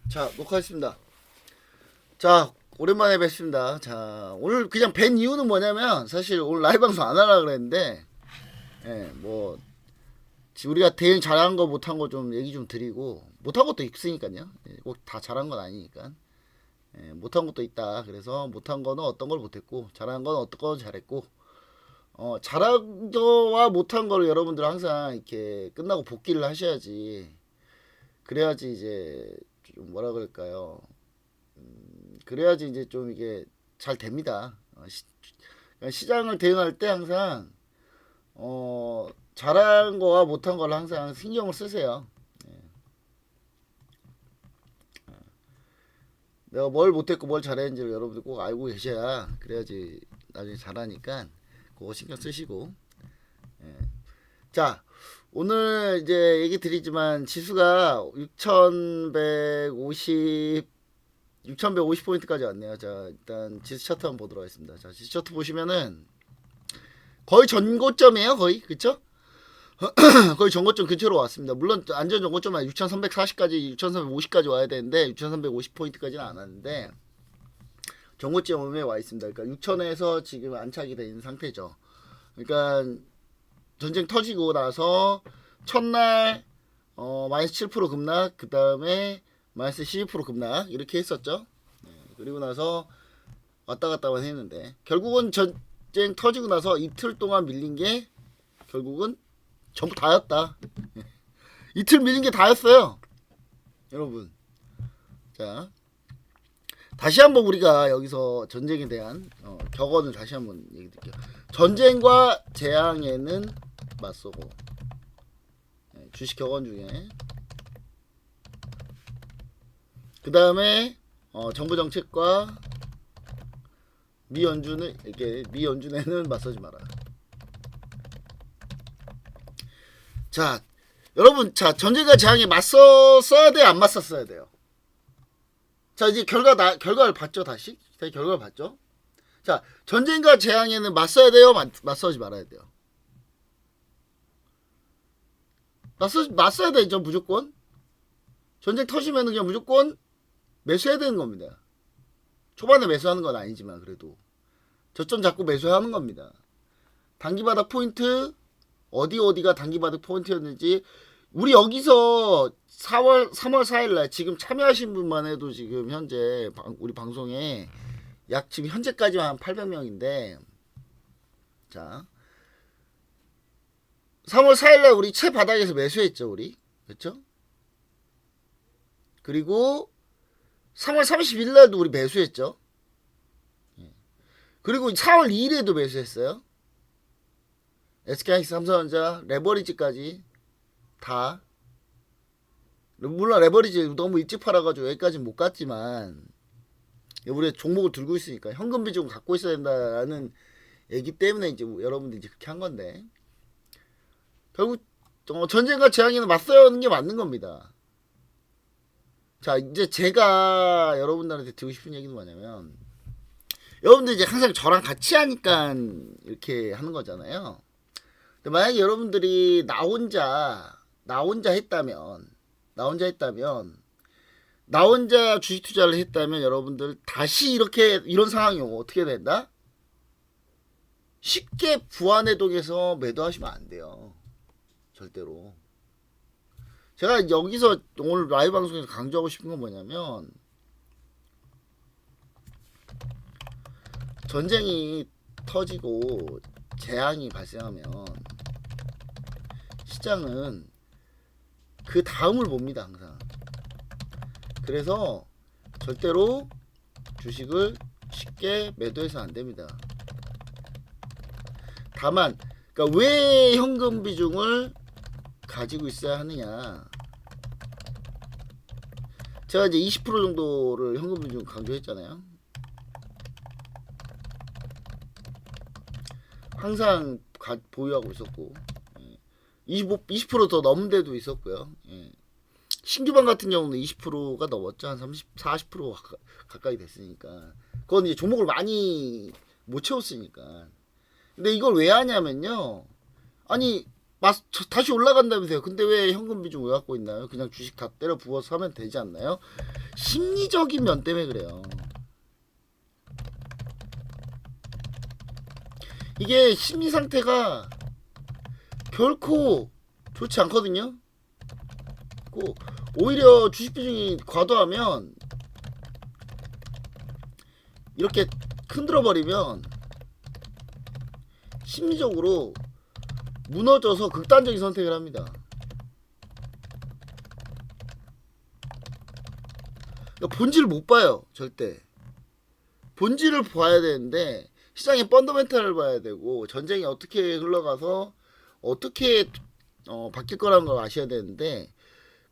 자, 녹화했습니다. 자, 오랜만에 뵙습니다. 자, 오늘 그냥 뵌 이유는 뭐냐면, 사실 오늘 라이브 방송 안 하려고 그랬는데, 예, 뭐, 우리가 대응 잘한 거 못한 거 좀 얘기 좀 드리고, 못한 것도 있으니까요. 예, 꼭 다 잘한 건 아니니까. 예, 못한 것도 있다. 그래서 못한 거는 어떤 걸 못했고, 잘한 건 어떤 건 잘했고, 잘한 거와 못한 거를 여러분들 항상 이렇게 끝나고 복귀를 하셔야지. 그래야지 이제, 좀 뭐라 그럴까요. 그래야지 이제 좀 이게 잘 됩니다. 그러니까 시장을 대응할 때 항상 잘한 거와 못한 걸 항상 신경을 쓰세요. 내가 뭘 못했고 뭘 잘했는지를 여러분들 꼭 알고 계셔야 그래야지 나중에 잘하니까 그거 신경 쓰시고. 자, 오늘 이제 얘기 드리지만 지수가 6150포인트까지 왔네요. 자, 일단 지수 차트 한번 보도록 하겠습니다. 자, 지수 차트 보시면은 거의 전고점이에요. 거의. 그쵸? 거의 전고점 근처로 왔습니다. 물론 안전 전고점은 6340까지 6350까지 와야 되는데 6350포인트까지는 안 왔는데 전고점에 와 있습니다. 그러니까 6000에서 지금 안착이 돼 있는 상태죠. 그러니까 전쟁 터지고 나서 첫날 마이너스 7% 급락, 그 다음에 마이너스 12% 급락 이렇게 했었죠. 그리고 나서 왔다 갔다만 했는데 결국은 전쟁 터지고 나서 이틀 동안 밀린 게 결국은 전부 다였다. 이틀 밀린 게 다였어요, 여러분. 자, 다시 한번 우리가 여기서 전쟁에 대한 격언을 다시 한번 얘기 드릴게요. 전쟁과 재앙에는 맞서고. 주식 격언 중에 그 다음에 정부 정책과 미연준에는 맞서지 마라. 자, 여러분, 자, 전쟁과 재앙에 맞섰어야 돼, 안 맞섰어야 돼요? 자, 이제 결과를 봤죠, 다시? 결과를 봤죠? 자, 전쟁과 재앙에는 맞서야 돼요, 맞서지 말아야 돼요? 맞서야 되죠, 무조건. 전쟁 터지면은 그냥 무조건 매수해야 되는 겁니다. 초반에 매수하는 건 아니지만, 그래도. 저점 잡고 매수하는 겁니다. 단기바닥 포인트, 어디가 단기바닥 포인트였는지, 우리 여기서 3월 4일날 지금 참여하신 분만 해도 지금 현재 우리 방송에 약 지금 현재까지만 한 800명인데, 자, 3월 4일날 우리 최바닥에서 매수했죠, 우리. 그렇죠? 그리고 3월 30일날도 우리 매수했죠. 그리고 4월 2일에도 매수했어요. SK하이닉스, 삼성전자, 레버리지까지 다. 물론 레버리지 너무 일찍 팔아가지고 여기까지 못 갔지만 우리가 종목을 들고 있으니까 현금 비중을 갖고 있어야 된다라는 얘기 때문에 이제 여러분들이 이제 그렇게 한 건데, 결국 전쟁과 재앙에는 맞서야 하는 게 맞는 겁니다. 자, 이제 제가 여러분들한테 드리고 싶은 얘기는 뭐냐면, 여러분들 이제 항상 저랑 같이 하니까 이렇게 하는 거잖아요. 근데 만약에 여러분들이 나 혼자 했다면 나 혼자 주식 투자를 했다면 여러분들 다시 이런 상황이 오면 어떻게 된다? 쉽게 부안해독에서 매도하시면 안 돼요. 절대로. 제가 여기서 오늘 라이브 방송에서 강조하고 싶은 건 뭐냐면, 전쟁이 터지고 재앙이 발생하면 시장은 그 다음을 봅니다, 항상. 그래서 절대로 주식을 쉽게 매도해서 안 됩니다. 다만, 그러니까 왜 현금 비중을 가지고 있어야 하느냐. 제가 이제 20% 정도를 현금 비중 강조했잖아요. 항상 보유하고 있었고, 20%더 넘은 데도 있었고요. 신규방 같은 경우는 20%가 넘었죠. 한 40% 가까이 됐으니까. 그건 이제 종목을 많이 못 채웠으니까. 근데 이걸 왜 하냐면요. 아니, 다시 올라간다면서요. 근데 왜 현금 비중 왜 갖고 있나요? 그냥 주식 다 때려 부어서 하면 되지 않나요? 심리적인 면 때문에 그래요. 이게 심리 상태가 결코 좋지 않거든요. 오히려 주식 비중이 과도하면 이렇게 흔들어 버리면 심리적으로 무너져서 극단적인 선택을 합니다. 그러니까 본질을 못 봐요. 절대. 본질을 봐야 되는데 시장의 펀더멘탈을 봐야 되고 전쟁이 어떻게 흘러가서 어떻게 바뀔 거라는 걸 아셔야 되는데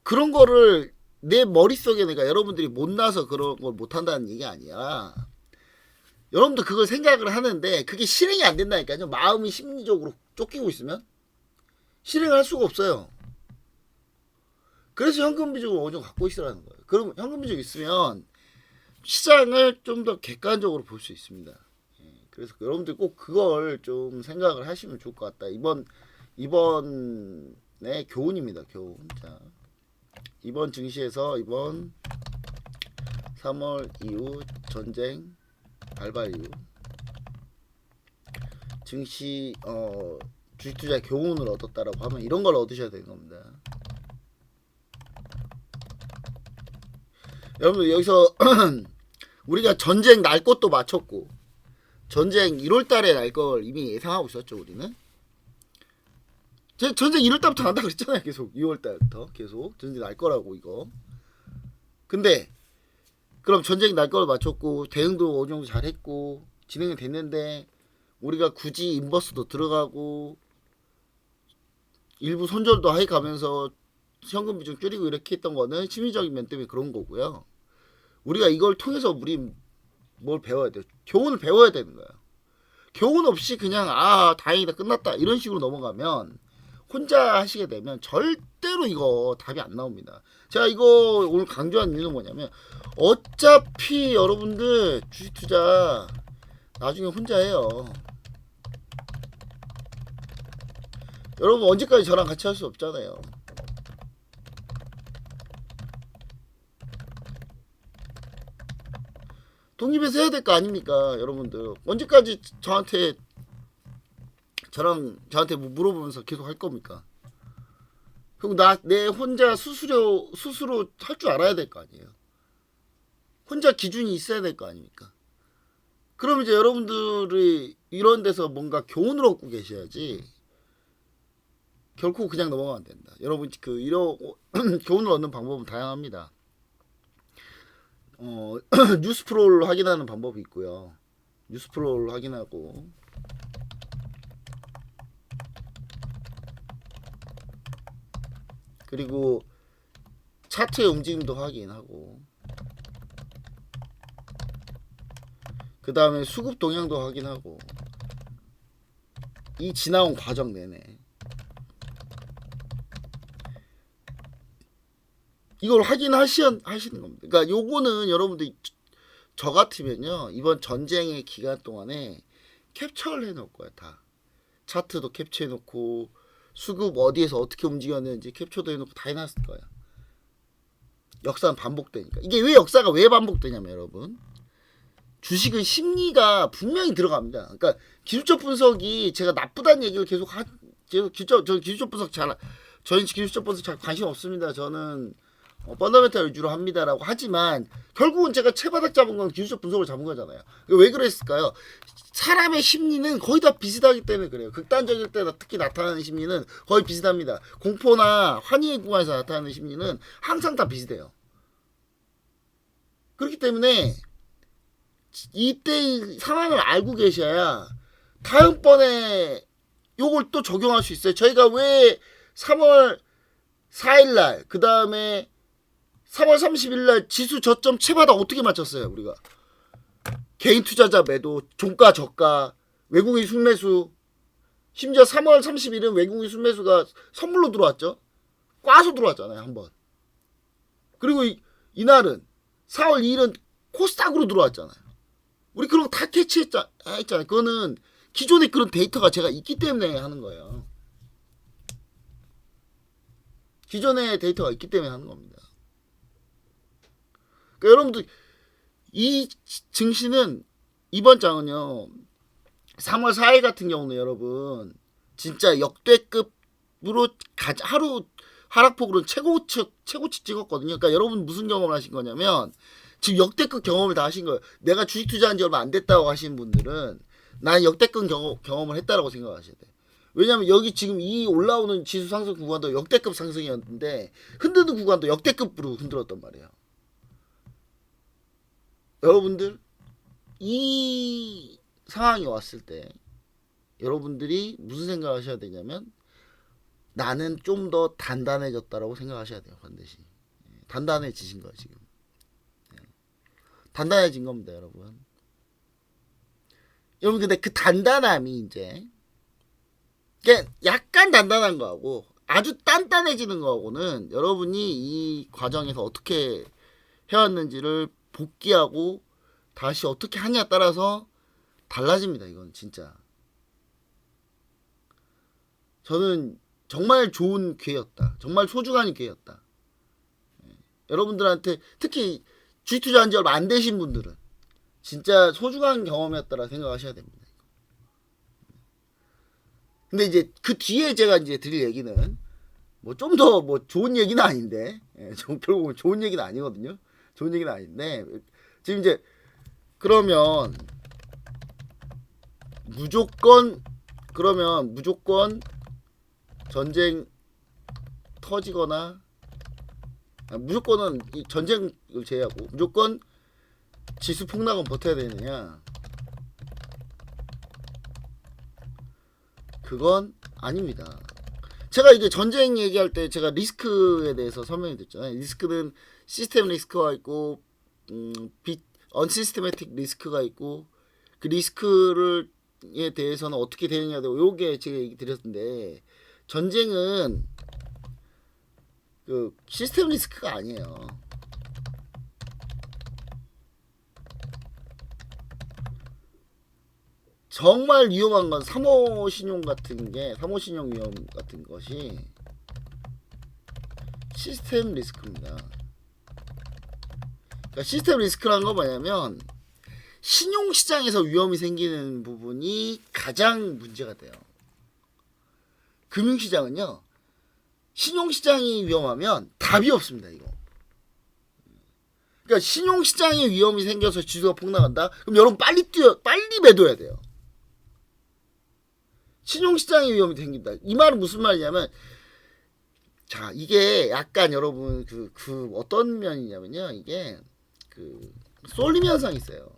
그런 거를 내 머릿속에 내가 여러분들이 못나서 그런 걸 못한다는 얘기 아니야. 여러분도 그걸 생각을 하는데 그게 실행이 안 된다니까요. 마음이 심리적으로 쫓기고 있으면 실행을 할 수가 없어요. 그래서 현금 비중을 어느 정도 갖고 있으라는 거예요. 그럼 현금 비중 있으면 시장을 좀 더 객관적으로 볼 수 있습니다. 그래서 여러분들 꼭 그걸 좀 생각을 하시면 좋을 것 같다. 이번에 교훈입니다. 교훈. 자, 이번 증시에서 이번 3월 이후 전쟁 발발 이후 증시 주식 투자 교훈을 얻었다라고 하면 이런 걸 얻으셔야 되는 겁니다. 여러분 여기서 우리가 전쟁 날 것도 맞췄고 전쟁 1월달에 날 걸 이미 예상하고 있었죠. 우리는 전쟁 1월달부터 난다 그랬잖아요. 계속 2월달부터 계속 전쟁 날 거라고 이거. 근데 그럼 전쟁 날 걸 맞췄고 대응도 어느 정도 잘했고 진행이 됐는데 우리가 굳이 인버스도 들어가고 일부 손절도 하이 가면서 현금 비중 줄이고 이렇게 했던 거는 심리적인 면 때문에 그런 거고요. 우리가 이걸 통해서 우리 뭘 배워야 돼요? 교훈을 배워야 되는 거예요. 교훈 없이 그냥 다행이다 끝났다 이런 식으로 넘어가면 혼자 하시게 되면 절대로 이거 답이 안 나옵니다. 제가 이거 오늘 강조한 이유는 뭐냐면 어차피 여러분들 주식 투자 나중에 혼자 해요. 여러분 언제까지 저랑 같이 할 수 없잖아요. 독립해서 해야 될 거 아닙니까? 여러분들 언제까지 저한테 뭐 물어보면서 계속 할 겁니까? 그리고 내 혼자 스스로 할 줄 알아야 될 거 아니에요. 혼자 기준이 있어야 될 거 아닙니까? 그럼 이제 여러분들이 이런 데서 뭔가 교훈을 얻고 계셔야지 결코 그냥 넘어가면 안 된다. 여러분 이런 교훈을 얻는 방법은 다양합니다. 뉴스프로를 확인하는 방법이 있고요. 뉴스프로를 확인하고 그리고 차트의 움직임도 확인하고 그 다음에 수급 동향도 확인하고 이 지나온 과정 내내 이걸 확인하시는 겁니다. 그러니까 요거는 여러분들 저 같으면요 이번 전쟁의 기간 동안에 캡처를 해놓을 거야. 다 차트도 캡처해놓고 수급 어디에서 어떻게 움직였는지 캡처도 해놓고 다 해놨을 거야. 역사는 반복되니까. 이게 왜 역사가 왜 반복되냐면 여러분 주식은 심리가 분명히 들어갑니다. 그러니까 기술적 분석이 제가 나쁘다는 얘기를 계속 저 기술적 분석 저희 기술적 분석 잘 관심 없습니다. 저는 펀더멘탈 위주로 합니다라고 하지만 결국은 제가 채바닥 잡은 건 기술적 분석을 잡은 거잖아요. 왜 그랬을까요? 사람의 심리는 거의 다 비슷하기 때문에 그래요. 극단적일 때 특히 나타나는 심리는 거의 비슷합니다. 공포나 환희의 구간에서 나타나는 심리는 항상 다 비슷해요. 그렇기 때문에 이때의 상황을 알고 계셔야 다음번에 요걸 또 적용할 수 있어요. 저희가 왜 3월 4일날 그 다음에 3월 30일날 지수 저점 채바닥 어떻게 맞췄어요? 우리가 개인 투자자 매도, 종가 저가, 외국인 순매수, 심지어 3월 30일은 외국인 순매수가 선물로 들어왔죠. 꽈서 들어왔잖아요 한번. 그리고 이날은 4월 2일은 코스닥으로 들어왔잖아요. 우리 그런 거 다 캐치했잖아요. 그거는 기존에 그런 데이터가 제가 있기 때문에 하는 거예요. 기존의 데이터가 있기 때문에 하는 겁니다. 그러니까 여러분들 이 증시는 이번 장은요 3월 4일 같은 경우는 여러분 진짜 역대급으로 하루 하락폭으로 최고치 찍었거든요. 그러니까 여러분 무슨 경험을 하신 거냐면 지금 역대급 경험을 다 하신 거예요. 내가 주식 투자한 지 얼마 안 됐다고 하시는 분들은 난 역대급 경험을 했다라고 생각하셔야 돼. 왜냐면 여기 지금 이 올라오는 지수 상승 구간도 역대급 상승이었는데 흔드는 구간도 역대급으로 흔들었단 말이에요. 여러분들 이 상황이 왔을 때 여러분들이 무슨 생각을 하셔야 되냐면 나는 좀 더 단단해졌다라고 생각하셔야 돼요. 반드시 단단해지신 거예요 지금. 단단해진 겁니다 여러분. 여러분 근데 그 단단함이 이제 약간 단단한 거하고 아주 단단해지는 거하고는 여러분이 이 과정에서 어떻게 해왔는지를 복귀하고 다시 어떻게 하냐에 따라서 달라집니다. 이건 진짜 저는 정말 좋은 기회였다. 정말 소중한 기회였다. 여러분들한테 특히 주식 투자한 지 얼마 안 되신 분들은 진짜 소중한 경험이었다라 생각하셔야 됩니다. 근데 이제 그 뒤에 제가 이제 드릴 얘기는 뭐 좀 더 뭐 좋은 얘기는 아닌데, 결국 좋은 얘기는 아니거든요. 좋은 얘기는 아닌데 지금 이제 그러면 무조건 전쟁 터지거나 무조건은 이 전쟁을 제외하고 무조건 지수 폭락은 버텨야 되느냐? 그건 아닙니다. 제가 이제 전쟁 얘기할 때 제가 리스크에 대해서 설명해 드렸잖아요. 리스크는 시스템 리스크가 있고 언시스테매틱 리스크가 있고 그 리스크에 대해서는 어떻게 대응해야 되고 요게 제가 얘기 드렸는데 전쟁은 그 시스템 리스크가 아니에요. 정말 위험한 건 3호 신용 같은 게 3호 신용 위험 같은 것이 시스템 리스크입니다. 그러니까 시스템 리스크라는 건 뭐냐면 신용 시장에서 위험이 생기는 부분이 가장 문제가 돼요. 금융 시장은요. 신용 시장이 위험하면 답이 없습니다, 이거. 그러니까 신용 시장에 위험이 생겨서 지수가 폭락한다. 그럼 여러분 빨리 매도해야 돼요. 신용시장에 위험이 생긴다. 이 말은 무슨 말이냐면, 자, 이게 약간 여러분, 어떤 면이냐면요. 이게, 쏠림 현상이 있어요.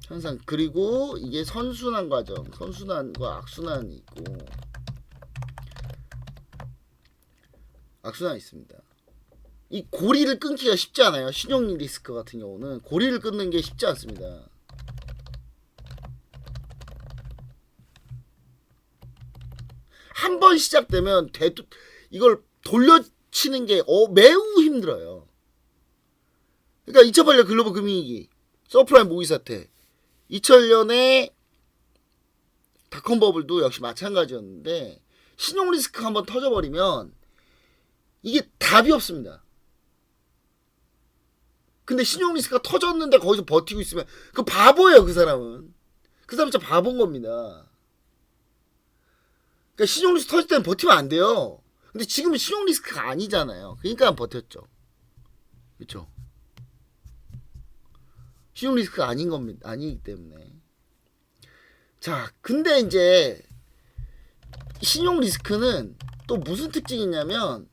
현상. 그리고 이게 선순환 과정, 선순환과 악순환이 있고, 악순환이 있습니다. 이 고리를 끊기가 쉽지 않아요. 신용 리스크 같은 경우는. 고리를 끊는 게 쉽지 않습니다. 한 번 시작되면 이걸 돌려치는 게 매우 힘들어요. 그러니까 2008년 글로벌 금융위기, 서프라임 모기 사태, 2000년에 닷컴 버블도 역시 마찬가지였는데 신용 리스크 한번 터져버리면 이게 답이 없습니다. 근데 신용 리스크가 터졌는데 거기서 버티고 있으면 그 바보예요. 그 사람은. 그 사람 진짜 바본 겁니다. 그러니까 신용 리스크 터질 때는 버티면 안 돼요. 근데 지금은 신용 리스크가 아니잖아요. 그러니까 버텼죠. 그렇죠? 신용 리스크가 아닌 겁니다. 아니기 때문에. 자, 근데 이제 신용 리스크는 또 무슨 특징이 있냐면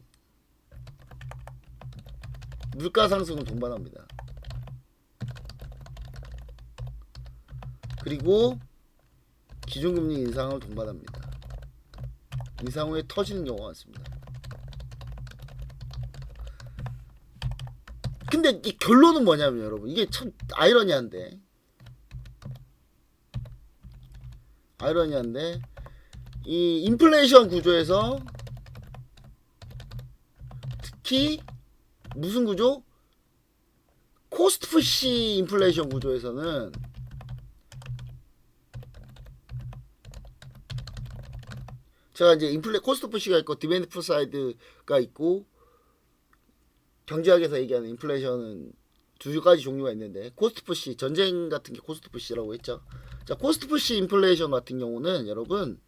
물가 상승을 동반합니다. 그리고 기준금리 인상을 동반합니다. 인상 후에 터지는 경우가 많습니다. 근데 이 결론은 뭐냐면 여러분 이게 참 아이러니한데 이 인플레이션 구조에서 특히 무슨 구조? 코스트 푸시 인플레이션 구조에서는 제가 이제 코스트 푸시가 있고 디맨드 푸 사이드가 있고 경제학에서 얘기하는 인플레이션은 두 가지 종류가 있는데 코스트 푸시 전쟁 같은 게 코스트 푸시라고 했죠. 자, 코스트 푸시 인플레이션 같은 경우는 여러분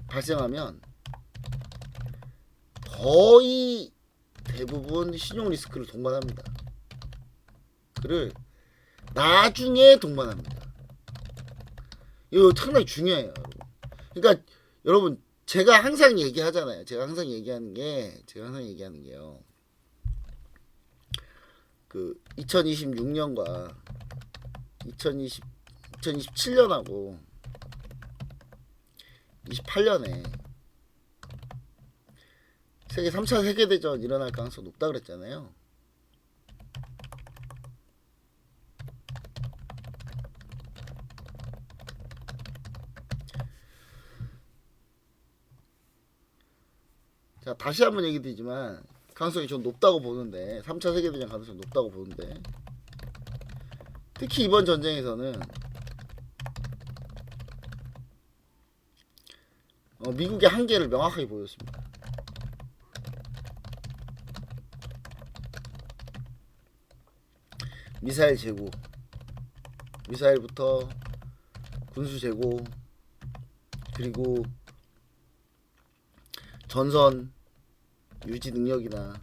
발생하면 거의 대부분 신용 리스크를 동반합니다. 그를 나중에 동반합니다. 이거 상당히 중요해요, 여러분. 그러니까 여러분 제가 항상 얘기하잖아요. 제가 항상 얘기하는 게요. 그 2026년과 2027년하고 28년에 세계 3차 세계대전 일어날 가능성이 높다 그랬잖아요. 자, 다시 한번 얘기 드리지만 가능성이 좀 높다고 보는데 3차 세계대전 가능성이 높다고 보는데 특히 이번 전쟁에서는 미국의 한계를 명확하게 보였습니다. 미사일 재고, 미사일부터 군수 재고, 그리고 전선 유지 능력이나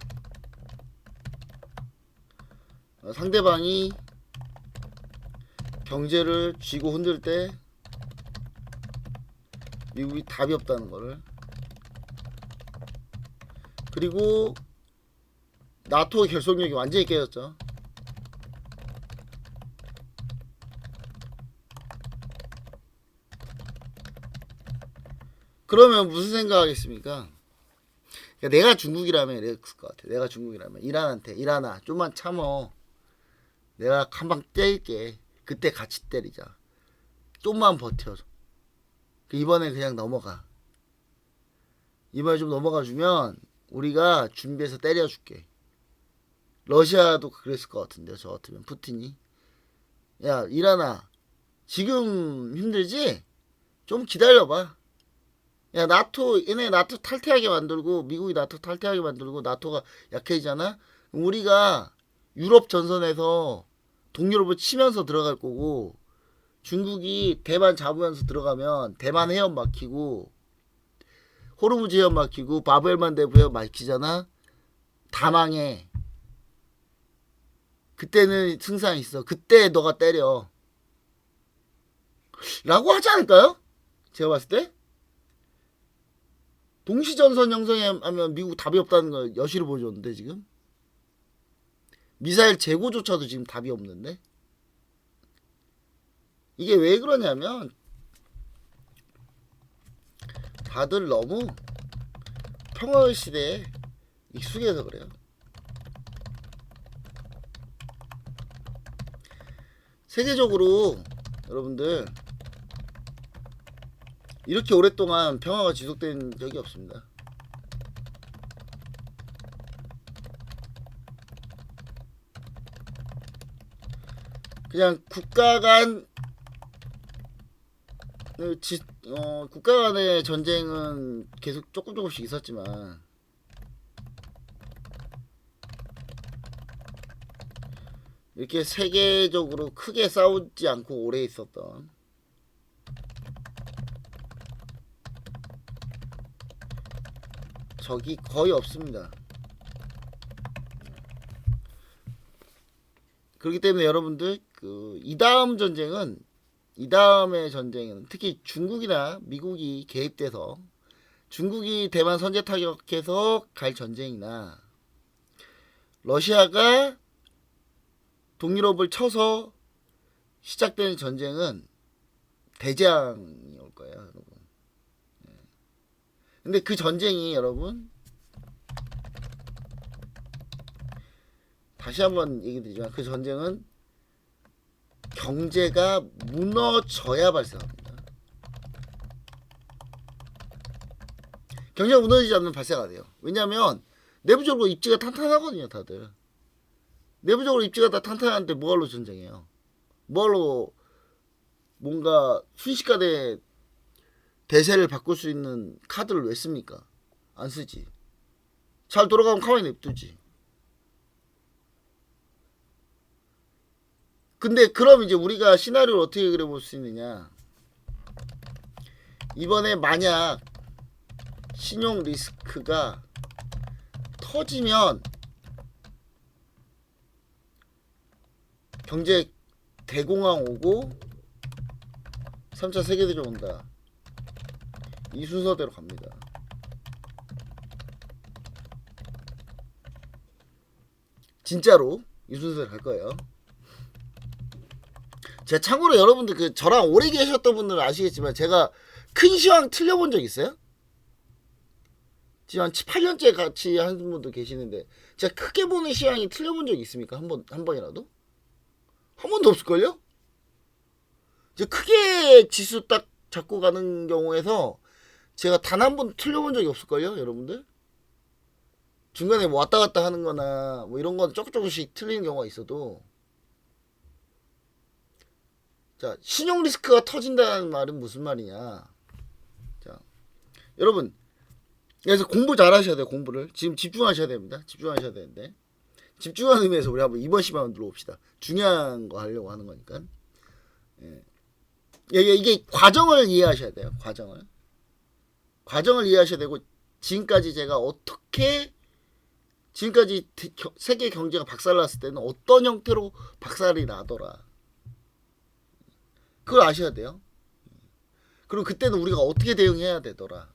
상대방이 경제를 쥐고 흔들 때 미국이 답이 없다는 거를, 그리고 나토의 결속력이 완전히 깨졌죠. 그러면 무슨 생각하겠습니까? 그러니까 내가 중국이라면 이랬을 것 같아. 내가 중국이라면 이란한테, 이란아 좀만 참어, 내가 한 방 때릴게, 그때 같이 때리자, 좀만 버텨, 이번에 그냥 넘어가, 이번에 좀 넘어가 주면 우리가 준비해서 때려줄게. 러시아도 그랬을 것 같은데요. 저 같으면 푸틴이, 야 이란아 지금 힘들지? 좀 기다려봐. 야 나토, 얘네 나토 탈퇴하게 만들고, 미국이 나토 탈퇴하게 만들고 나토가 약해지잖아. 우리가 유럽 전선에서 동유럽을 치면서 들어갈 거고, 중국이 대만 잡으면서 들어가면 대만 해협 막히고, 호르무즈 해협 막히고, 바브엘만데브 해협 막히잖아. 다 망해. 그때는 승산 있어. 그때 너가 때려 라고 하지 않을까요? 제가 봤을 때 동시전선 형성하면 미국 답이 없다는 걸 여실히 보여줬는데, 지금 미사일 재고조차도 지금 답이 없는데, 이게 왜 그러냐면 다들 너무 평화의 시대에 익숙해서 그래요. 세계적으로 여러분들 이렇게 오랫동안 평화가 지속된 적이 없습니다. 그냥 국가 간 국가 간의 전쟁은 계속 조금씩 있었지만, 이렇게 세계적으로 크게 싸우지 않고 오래 있었던 적이 거의 없습니다. 그렇기 때문에 여러분들 이 다음의 전쟁은 특히 중국이나 미국이 개입돼서 중국이 대만 선제 타격해서 갈 전쟁이나 러시아가 동유럽을 쳐서 시작되는 전쟁은 대재앙이 올 거예요, 여러분. 근데 그 전쟁이 여러분, 다시 한번 얘기 드리지만, 그 전쟁은 경제가 무너져야 발생합니다. 경제가 무너지지 않으면 발생 안 돼요. 왜냐하면 내부적으로 입지가 탄탄하거든요. 다들 내부적으로 입지가 다 탄탄한데 뭐하러 전쟁해요? 뭐하러 뭔가 순식간에 대세를 바꿀 수 있는 카드를 왜 씁니까? 안 쓰지. 잘 돌아가면 가만히 냅두지. 근데 그럼 이제 우리가 시나리오를 어떻게 그려볼 수 있느냐. 이번에 만약 신용 리스크가 터지면 경제 대공황 오고 3차 세계대전 온다. 이 순서대로 갑니다. 진짜로 이 순서대로 갈 거예요. 제가 참고로 여러분들 그 저랑 오래 계셨던 분들은 아시겠지만 제가 큰 시황 틀려본 적 있어요? 지금 한 8년째 같이 하는 분도 계시는데 제가 크게 보는 시황이 틀려본 적 있습니까? 한 번이라도? 한 번도 없을걸요? 이제 크게 지수 딱 잡고 가는 경우에서 제가 단 한 번도 틀려본 적이 없을걸요, 여러분들? 중간에 뭐 왔다 갔다 하는 거나 뭐 이런 건 조금씩 틀리는 경우가 있어도. 자, 신용 리스크가 터진다는 말은 무슨 말이냐. 자, 여러분, 그래서 공부 잘 하셔야 돼요, 공부를. 지금 집중하셔야 됩니다. 집중하셔야 되는데. 집중하는 의미에서 우리 한번 이번 시간을 들어봅시다. 중요한 거 하려고 하는 거니까. 예. 이게 과정을 이해하셔야 돼요, 과정을. 과정을 이해하셔야 되고, 지금까지 제가 어떻게, 지금까지 세계 경제가 박살났을 때는 어떤 형태로 박살이 나더라. 그걸 아셔야 돼요. 그리고 그때는 우리가 어떻게 대응해야 되더라.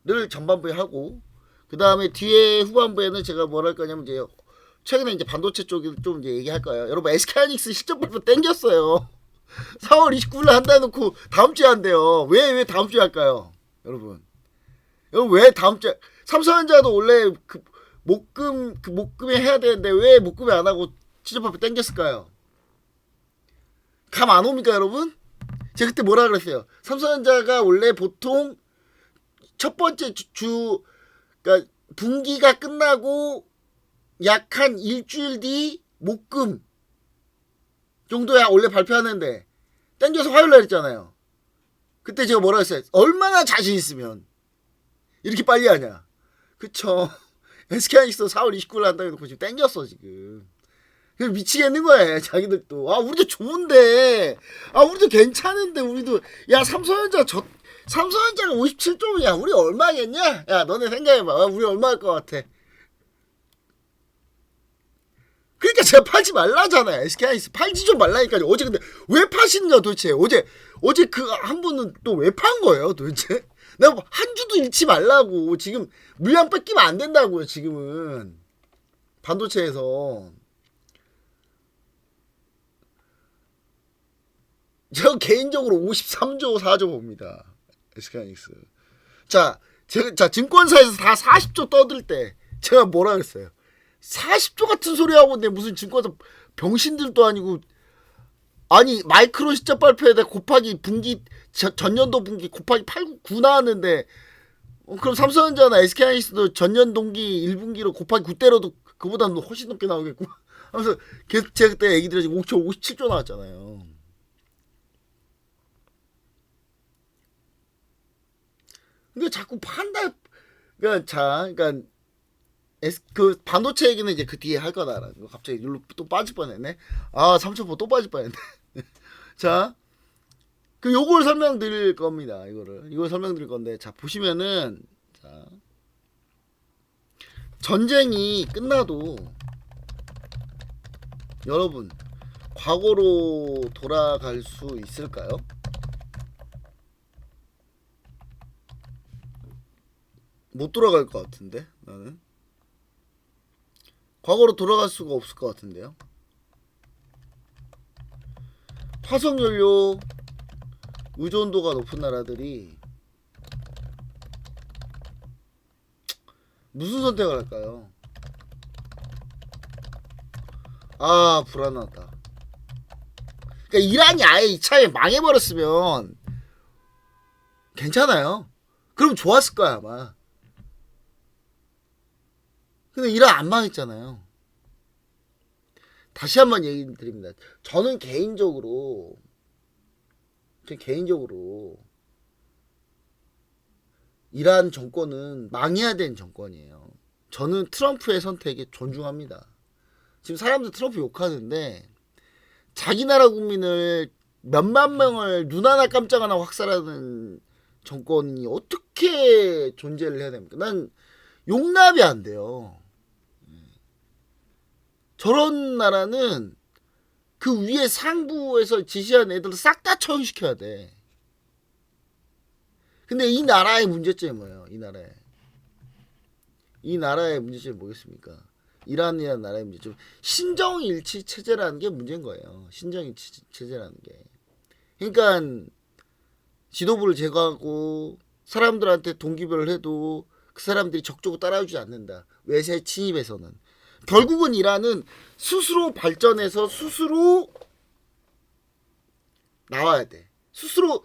를 전반부에 하고, 그 다음에 뒤에 후반부에는 제가 뭘 할 거냐면 이제 최근에 이제 반도체 쪽에 좀 이제 얘기할 거예요. 여러분 SK하이닉스 실적 발표 땡겼어요. 4월 29일에 한다 해놓고 다음 주에 한대요. 왜 다음 주에 할까요? 여러분 왜 다음 주에 삼성전자도 원래 그 목금에 해야 되는데 왜 목금에 안 하고 실적 발표 땡겼을까요? 감 안 옵니까 여러분? 제가 그때 뭐라 그랬어요? 삼성전자가 원래 보통 첫 번째 그러니까 분기가 끝나고 약 한 일주일 뒤 목금 정도야 원래 발표하는데 땡겨서 화요일날 했잖아요. 그때 제가 뭐라 했어요? 얼마나 자신 있으면 이렇게 빨리 하냐. 그쵸. SK하이닉스 4월 29일 한다고 해놓고 지금 땡겼어 지금. 미치겠는 거야 자기들도. 아 우리도 좋은데, 아 우리도 괜찮은데, 우리도 야 삼성전자가 57조야 우리 얼마겠냐? 야 너네 생각해봐. 우리 얼마 할 것 같아? 그러니까 제가 팔지 말라잖아요. SK하이닉스 팔지 좀 말라니까요. 어제 근데 왜 파시는가 도대체. 어제 그 한 분은 또 왜 판 거예요 도대체? 내가 한 주도 잃지 말라고. 지금 물량 뺏기면 안 된다고요 지금은 반도체에서. 저 개인적으로 53조 4조 봅니다. SK하이닉스. 자 증권사에서 다 40조 떠들 때 제가 뭐라 그랬어요? 40조 같은 소리 하고 있는데 무슨 증권사 병신들도 아니고. 아니 마이크론 실적 발표에다 곱하기 분기 전년도 분기 곱하기 8, 9 나왔는데 그럼 삼성전자나 SK하이닉스도 전년 동기 1분기로 곱하기 9 때려도 그보다 훨씬 높게 나오겠고 하면서 제가 그때 얘기들이 57조 나왔잖아요. 근데 자꾸 판다. 그러니까 그 반도체 얘기는 이제 그 뒤에 할 거다라는 거. 갑자기 일로 또 빠질 뻔했네. 아 3,000% 또 빠질 뻔했네. 자, 그 요걸 설명드릴 겁니다. 이걸 설명드릴 건데, 자 보시면은, 자 전쟁이 끝나도 여러분 과거로 돌아갈 수 있을까요? 못 돌아갈 것 같은데 나는 과거로 돌아갈 수가 없을 것 같은데요. 화석연료 의존도가 높은 나라들이 무슨 선택을 할까요? 아 불안하다. 그러니까 이란이 아예 이차에 망해버렸으면 괜찮아요. 그럼 좋았을 거야 아마. 근데 이란 안 망했잖아요. 다시 한번 얘기 드립니다. 저는 개인적으로 이란 정권은 망해야 되는 정권이에요. 저는 트럼프의 선택에 존중합니다. 지금 사람들 트럼프 욕하는데 자기 나라 국민을 몇만 명을 눈 하나 깜짝 하나 확살하는 정권이 어떻게 존재를 해야 됩니까? 난 용납이 안 돼요. 저런 나라는 그 위에 상부에서 지시한 애들 싹 다 처형시켜야 돼. 근데 이 나라의 문제점이 뭐예요? 이 나라의 문제점이 뭐겠습니까? 이란이라는 나라의 문제점. 신정일치 체제라는 게 문제인 거예요. 신정일치 체제라는 게. 그러니까 지도부를 제거하고 사람들한테 동기부여를 해도 그 사람들이 적극적으로 따라오지 않는다. 외세 침입에서는. 결국은 이란은 스스로 발전해서 스스로 나와야 돼. 스스로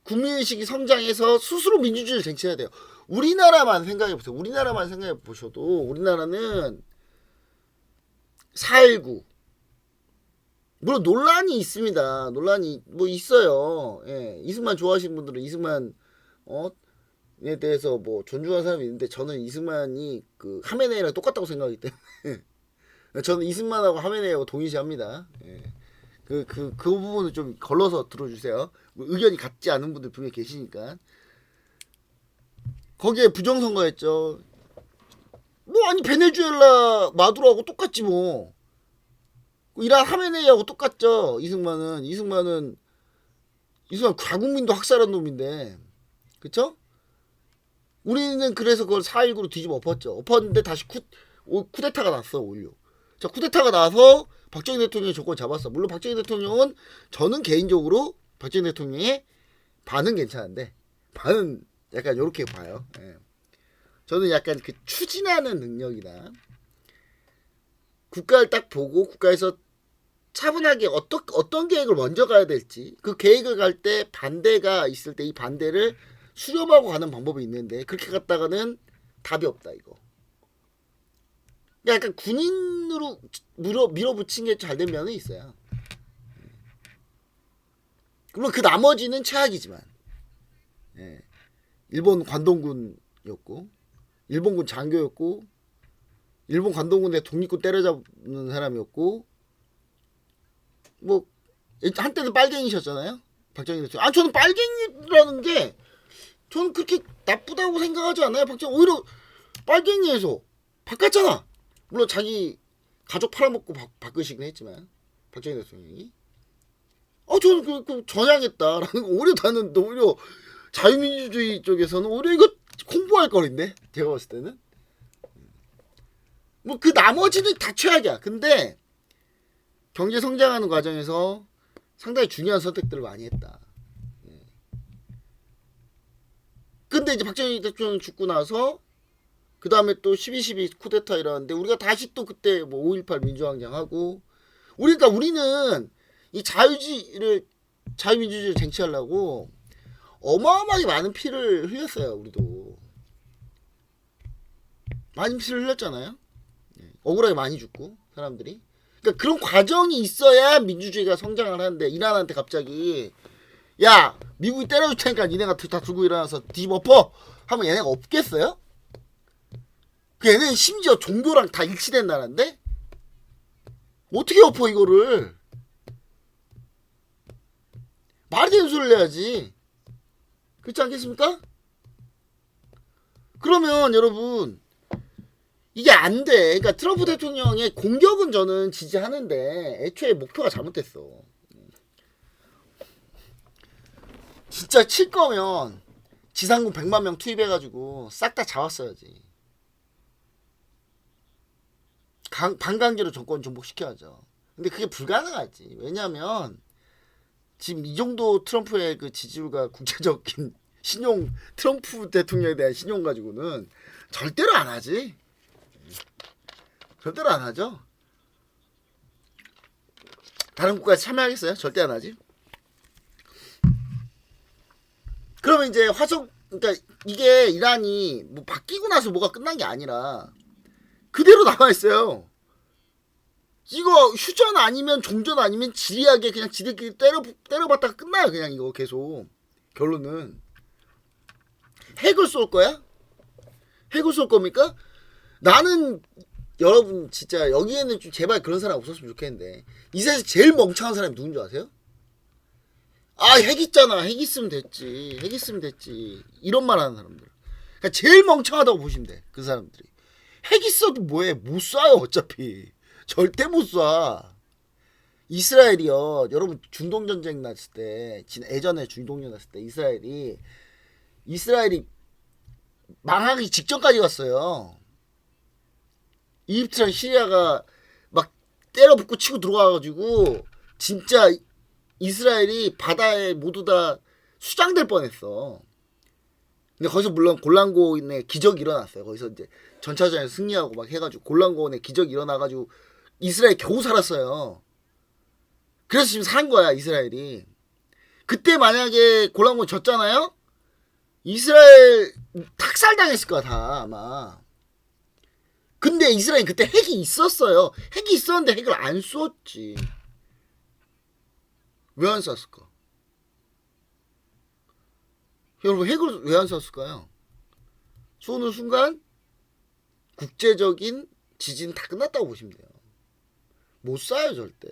국민의식이 성장해서 스스로 민주주의를 쟁취해야 돼요. 우리나라만 생각해 보세요. 우리나라만 생각해 보셔도 우리나라는 4.19 물론 논란이 있습니다. 논란이 뭐 있어요. 예. 이승만 좋아하시는 분들은 이승만 에 대해서 뭐 존중하는 사람이 있는데 저는 이승만이 그 하메네이랑 똑같다고 생각하기 때문에 저는 이승만하고 하메네이하고 동일시합니다. 예. 그 부분을 좀 걸러서 들어주세요. 뭐 의견이 같지 않은 분들 분명히 계시니까. 거기에 부정선거했죠. 뭐 아니 베네수엘라 마두로하고 똑같지 뭐. 이란 하메네이하고 똑같죠. 이승만 과국민도 학살한 놈인데, 그쵸? 우리는 그래서 그걸 4.19로 뒤집어 엎었는데 다시 쿠데타가 났어 오히려. 자, 쿠데타가 나서 박정희 대통령이 조건 잡았어. 물론 박정희 대통령은 저는 개인적으로 박정희 대통령의 반은 괜찮은데 반은 약간 요렇게 봐요. 예. 저는 약간 그 추진하는 능력이나 국가를 딱 보고 국가에서 차분하게 어떤 계획을 먼저 가야 될지 그 계획을 갈 때 반대가 있을 때 이 반대를 수렴하고 가는 방법이 있는데 그렇게 갔다가는 답이 없다 이거. 약간 군인으로 밀어붙인 게 잘 된 면은 있어요. 물론 그 나머지는 최악이지만 예. 일본 관동군이었고 일본군 장교였고 일본 관동군의 독립군 때려잡는 사람이었고 뭐 한때는 빨갱이셨잖아요. 박정희 대통령. 저는 빨갱이라는 게 저는 그렇게 나쁘다고 생각하지 않아요. 박정희 오히려 빨갱이에서 바꿨잖아. 물론 자기 가족 팔아먹고 바꾸시긴 했지만 박정희 대통령이 저는 그 전향했다라는 거 오히려 나는 오히려 자유민주주의 쪽에서는 오히려 이거 공부할 거인데 제가 봤을 때는 뭐 그 나머지는 다 최악이야. 근데 경제 성장하는 과정에서 상당히 중요한 선택들을 많이 했다. 근데 이제 박정희 대통령 죽고 나서 그 다음에 또 12.12 쿠데타 일어났는데 우리가 다시 또 그때 뭐 5.18 민주항쟁하고 우리는 이 자유민주주의를 쟁취하려고 어마어마하게 많은 피를 흘렸어요. 우리도 많은 피를 흘렸잖아요. 억울하게 많이 죽고 사람들이. 그러니까 그런 과정이 있어야 민주주의가 성장을 하는데 이란한테 갑자기 야 미국이 때려줄 테니까 니네가 다 들고 일어나서 뒤엎어 하면 얘네가 없겠어요? 그 얘네는 심지어 종교랑 다 일치된 나라인데 어떻게 엎어 이거를. 말이 되는 소리를 해야지. 그렇지 않겠습니까? 그러면 여러분 이게 안 돼. 그러니까 트럼프 대통령의 공격은 저는 지지하는데 애초에 목표가 잘못됐어. 진짜 칠 거면 지상군 100만 명 투입해가지고 싹 다 잡았어야지. 반강제로 정권 정복시켜야죠. 근데 그게 불가능하지. 왜냐면 지금 이 정도 트럼프의 그 지지율과 국제적인 신용 트럼프 대통령에 대한 신용 가지고는 절대로 안 하지. 절대로 안 하죠. 다른 국가에 참여하겠어요? 절대 안 하지. 그러면 이제 그러니까 이게 이란이 뭐 바뀌고 나서 뭐가 끝난 게 아니라 그대로 남아 있어요. 이거 휴전 아니면 종전 아니면 지리하게 그냥 지들끼리 때려봤다가 끝나요. 그냥 이거 계속 결론은. 핵을 쏠 거야? 핵을 쏠 겁니까? 나는 여러분 진짜 여기에는 좀 제발 그런 사람 없었으면 좋겠는데 이 세상에서 제일 멍청한 사람이 누군 줄 아세요? 아, 핵 있잖아. 핵 있으면 됐지. 핵 있으면 됐지. 이런 말 하는 사람들. 그러니까 제일 멍청하다고 보시면 돼. 그 사람들이. 핵 있어도 뭐해? 못 쏴요, 어차피. 절대 못 쏴. 이스라엘이요. 여러분 중동 전쟁 났을 때, 예전에 중동 전쟁 났을 때 이스라엘이 망하기 직전까지 갔어요. 이집트랑 시리아가 막 때려붙고 치고 들어와가지고 진짜 이스라엘이 바다에 모두 다 수장될 뻔했어. 근데 거기서 물론 골란고인의 기적이 일어났어요. 거기서 이제 전차전에서 승리하고 막 해가지고 골란고인의 기적이 일어나가지고 이스라엘 겨우 살았어요. 그래서 지금 산 거야 이스라엘이. 그때 만약에 골란고인 졌잖아요. 이스라엘 탁살당했을 거야 다 아마. 근데 이스라엘 그때 핵이 있었어요. 핵이 있었는데 핵을 안 쏘았지. 왜 안 쐈을까? 여러분 핵을 왜 안 쐈을까요? 쏘는 순간 국제적인 지진 다 끝났다고 보시면 돼요. 못 쏴요 절대.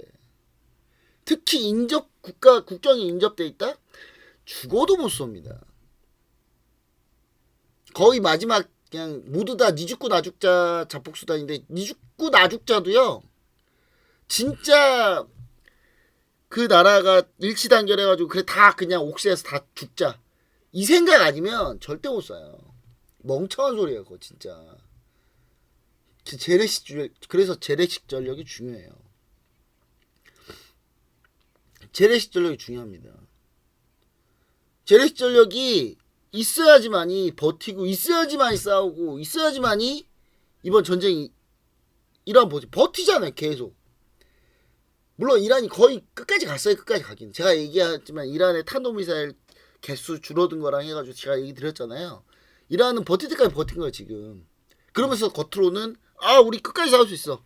특히 국경이 인접돼 있다? 죽어도 못 쏩니다. 거의 마지막 그냥 모두 다 니 죽고 나 죽자 자폭수단인데 니 죽고 나 죽자도요. 진짜 그 나라가 일치단결해가지고 그래 다 그냥 옥새에서 다 죽자 이 생각 아니면 절대 못 쏴요. 멍청한 소리예요 그거 진짜. 그래서 재래식 전력이 중요해요. 재래식 전력이 중요합니다. 재래식 전력이 있어야지만이 버티고 있어야지만이 싸우고 있어야지만이 이번 전쟁이 이란 버티잖아요 계속. 물론 이란이 거의 끝까지 갔어요. 끝까지 가긴. 제가 얘기하지만 이란의 탄도미사일 개수 줄어든 거랑 해가지고 제가 얘기 드렸잖아요. 이란은 버틸 때까지 버틴 거예요 지금. 그러면서 겉으로는 우리 끝까지 싸울 수 있어.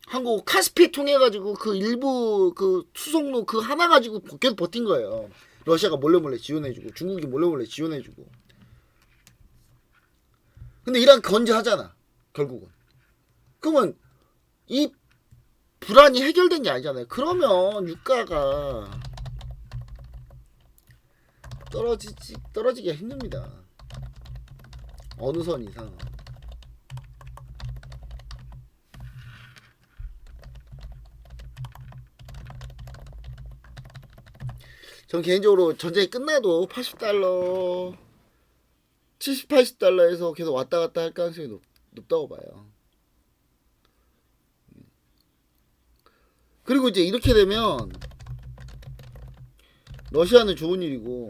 한국 카스피 통해가지고 그 일부 그 수송로 그 하나 가지고 계속 버틴 거예요. 러시아가 몰래 지원해주고 중국이 몰래 지원해주고. 근데 이란 건재하잖아 결국은. 그러면 이 불안이 해결된 게 아니잖아요. 그러면 유가가 떨어지기가 힘듭니다. 어느 선 이상. 전 개인적으로 전쟁이 끝나도 80달러 70, 80달러에서 계속 왔다 갔다 할 가능성이 높다고 봐요. 그리고 이제 이렇게 되면 러시아는 좋은 일이고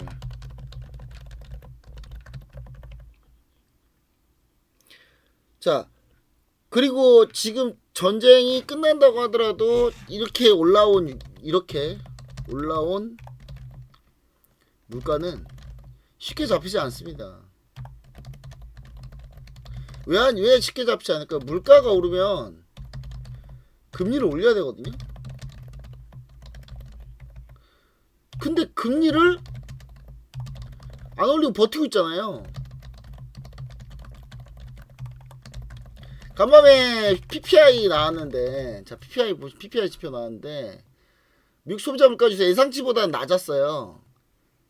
자 그리고 지금 전쟁이 끝난다고 하더라도 이렇게 올라온 물가는 쉽게 잡히지 않습니다. 왜 쉽게 잡히지 않을까? 물가가 오르면 금리를 올려야 되거든요. 근데 금리를 안 올리고 버티고 있잖아요. 간밤에 PPI 나왔는데, 자 PPI 지표 나왔는데 미국 소비자 물가 지수 예상치보다 낮았어요.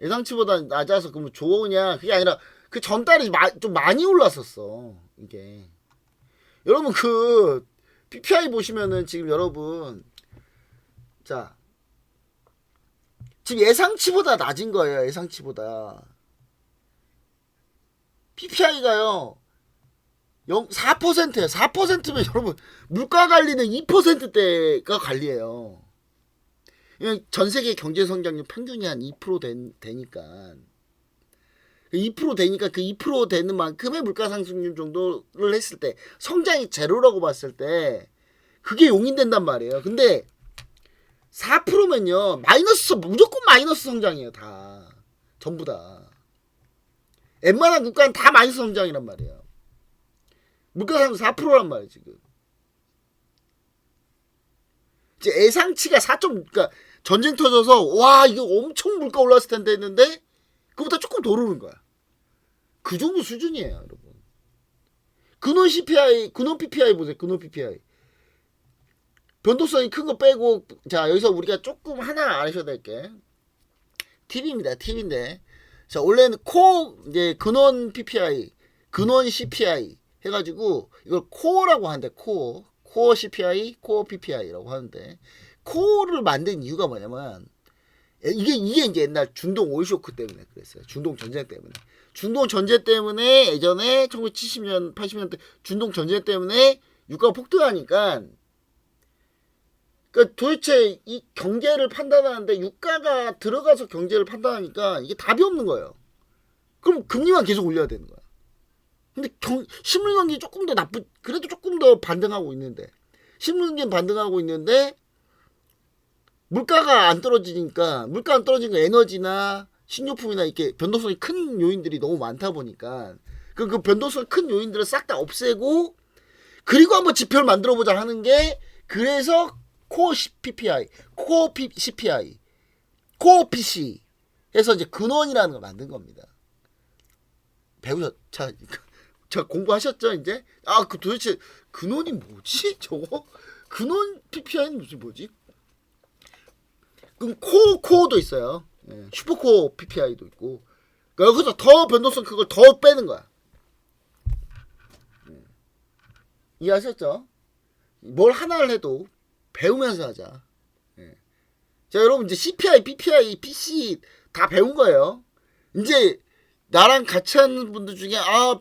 예상치보다 낮아서 그러면 좋으냐? 그게 아니라 그 전달이 좀 많이 올랐었어. 이게 여러분 그 PPI 보시면은 지금 여러분 자 지금 예상치보다 낮은 거예요. 예상치보다 PPI가요 4%예요. 4%면 여러분 물가 관리는 2%대가 관리해요. 전 세계 경제 성장률 평균이 한 2% 되니까 2% 되니까 그 2% 되는 만큼의 물가 상승률 정도를 했을 때 성장이 제로라고 봤을 때 그게 용인된단 말이에요. 근데 4%면요 무조건 마이너스 성장이에요. 다 전부 다 웬만한 국가는 다 마이너스 성장이란 말이에요. 물가 상승 4%란 말이에요 지금. 이제 예상치가 4. 그러니까 전쟁 터져서 와 이거 엄청 물가 올랐을 텐데 했는데 그보다 조금 더 오르는 거야. 그 정도 수준이에요, 여러분. 근원 CPI, 근원 PPI 보세요. 근원 PPI. 변동성이 큰 거 빼고, 자, 여기서 우리가 조금 하나 아셔야 될 게, 팁입니다. 팁인데. 자, 원래는 이제 근원 PPI, 근원 CPI 해가지고, 이걸 코어라고 하는데, 코어 CPI, 코어 PPI라고 하는데, 코어를 만든 이유가 뭐냐면, 이게 이제 옛날 중동 오일 쇼크 때문에 그랬어요. 중동 전쟁 때문에. 중동 전쟁 때문에 예전에 1970년, 80년대 중동 전쟁 때문에 유가가 폭등하니까, 그러니까 도대체 이 경제를 판단하는데 유가가 들어가서 경제를 판단하니까 이게 답이 없는 거예요. 그럼 금리만 계속 올려야 되는 거야. 근데 실물 경기 조금 더 그래도 조금 더 반등하고 있는데, 실물 경기는 반등하고 있는데 물가가 안 떨어지니까, 물가 안 떨어지니까 에너지나 식료품이나 이렇게 변동성이 큰 요인들이 너무 많다 보니까 그 변동성이 큰 요인들을 싹 다 없애고, 그리고 한번 지표를 만들어 보자 하는 게, 그래서 코어 PPI, 코어 CPI, 코어 PC 해서 이제 근원이라는 걸 만든 겁니다. 자 공부하셨죠 이제? 그 도대체 근원이 뭐지 저거? 근원 PPI는 무슨 뭐지? 그럼 코어도 있어요. 슈퍼코어 PPI도 있고. 그러니까 여기서 더 변동성 그걸 더 빼는 거야. 이해하셨죠? 뭘 하나를 해도 배우면서 하자. 자, 여러분 이제 CPI, PPI, PC 다 배운 거예요. 이제 나랑 같이 하는 분들 중에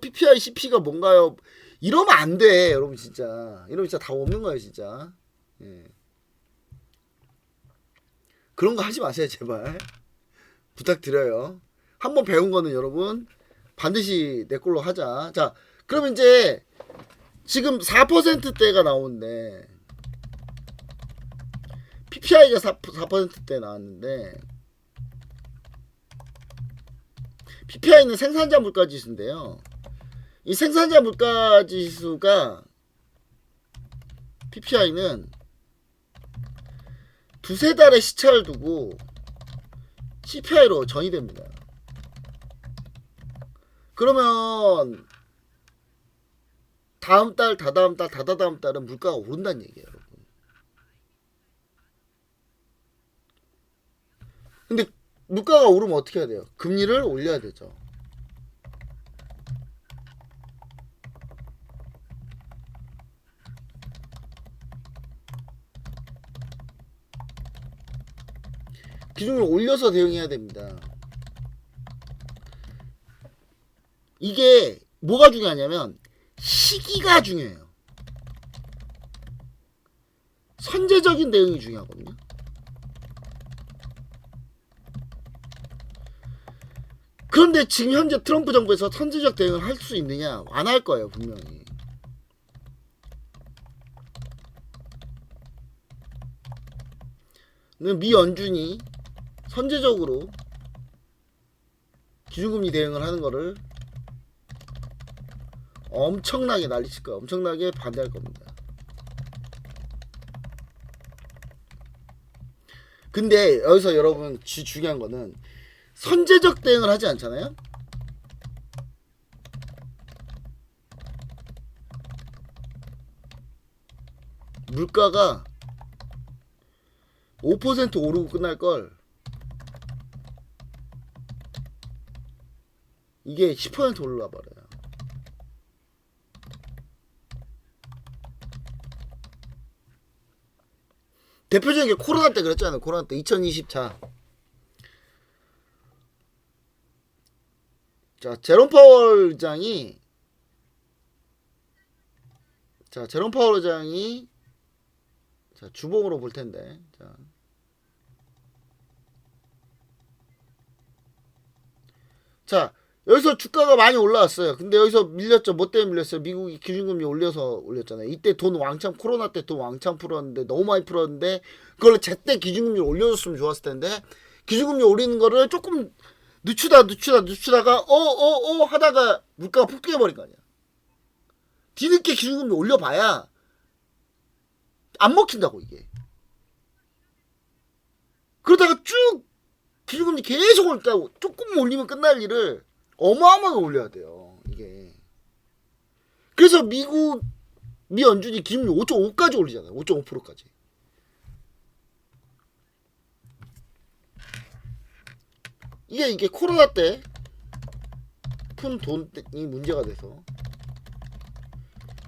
PPI, CP가 뭔가요? 이러면 안 돼, 여러분 진짜. 이러면 진짜 다 없는 거예요, 진짜. 그런 거 하지 마세요, 제발. 부탁드려요. 한번 배운 거는 여러분 반드시 내 걸로 하자. 자, 그럼 이제 지금 4%대가 나오는데, PPI가 4%대 나왔는데, PPI는 생산자 물가 지수인데요. 이 생산자 물가 지수가, PPI는 두세 달의 시차를 두고 CPI로 전이 됩니다. 그러면 다음 달, 다다음 달, 다다다음 달은 물가가 오른다는 얘기예요, 여러분. 근데 물가가 오르면 어떻게 해야 돼요? 금리를 올려야 되죠. 기준을 올려서 대응해야 됩니다. 이게 뭐가 중요하냐면 시기가 중요해요. 선제적인 대응이 중요하거든요. 그런데 지금 현재 트럼프 정부에서 선제적 대응을 할 수 있느냐? 안 할 거예요, 분명히. 미 연준이 선제적으로 기준금리 대응을 하는 거를 엄청나게 난리칠 거예요. 엄청나게 반대할 겁니다. 근데 여기서 여러분 중요한 거는 선제적 대응을 하지 않잖아요. 물가가 5% 오르고 끝날 걸 이게 10% 올라 버려요. 대표적인 게 코로나 때 그랬잖아요. 코로나 때 2020차. 자, 제롬 파월 의장이 자, 주봉으로 볼 텐데. 자, 여기서 주가가 많이 올라왔어요. 근데 여기서 밀렸죠. 뭐 때문에 밀렸어요? 미국이 기준금리 올려서 올렸잖아요. 이때 돈 왕창, 코로나 때 돈 왕창 풀었는데, 너무 많이 풀었는데, 그걸 제때 기준금리 올려줬으면 좋았을 텐데, 기준금리 올리는 거를 조금 늦추다가, 하다가 물가가 폭등해버린 거 아니야. 뒤늦게 기준금리 올려봐야, 안 먹힌다고, 이게. 그러다가 쭉 기준금리 계속 올리다고, 조금 올리면 끝날 일을 어마어마하게 올려야 돼요. 이게. 그래서 미 연준이 기준금리 5.5까지 올리잖아요. 5.5%까지. 이게 코로나 때 푼 돈이 문제가 돼서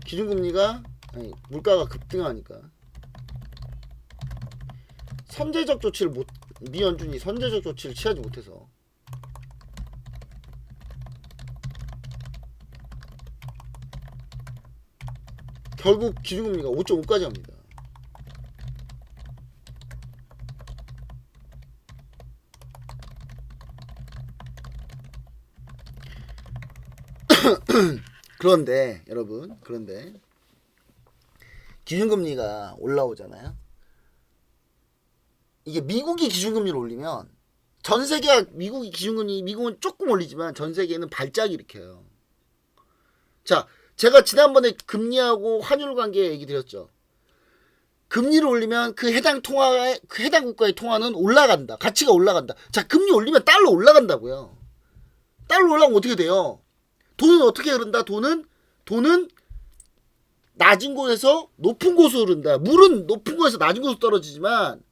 기준금리가 물가가 급등하니까 선제적 조치를 미 연준이 선제적 조치를 취하지 못해서 결국 기준금리가 5.5까지 합니다. 그런데 여러분, 기준금리가 올라오잖아요. 이게 미국이 기준금리를 올리면 전 세계가 미국이 기준금리, 미국은 조금 올리지만 전 세계는 발작이 일으켜요. 자, 제가 지난번에 금리하고 환율 관계 얘기 드렸죠. 금리를 올리면 그 해당 국가의 통화는 올라간다. 가치가 올라간다. 자, 금리 올리면 달러 올라간다고요. 달러 올라가면 어떻게 돼요? 돈은 어떻게 흐른다? 돈은 낮은 곳에서 높은 곳으로 흐른다. 물은 높은 곳에서 낮은 곳으로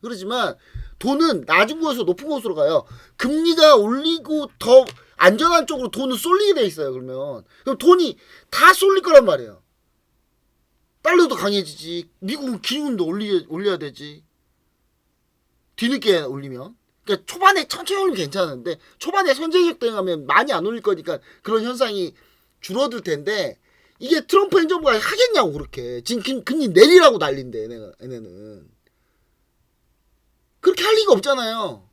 흐르지만 돈은 낮은 곳에서 높은 곳으로 가요. 금리가 올리고 더 안전한 쪽으로 돈은 쏠리게 돼 있어요. 그럼 돈이 다 쏠릴 거란 말이에요. 달러도 강해지지. 미국은 기준금리도 올려야 되지. 뒤늦게 올리면. 그러니까 초반에 천천히 올리면 괜찮은데 초반에 선제적 대응하면 많이 안 올릴 거니까 그런 현상이 줄어들 텐데 이게 트럼프 행정부가 하겠냐고 그렇게. 지금 금리 내리라고 난린데 얘네는. 그렇게 할 리가 없잖아요.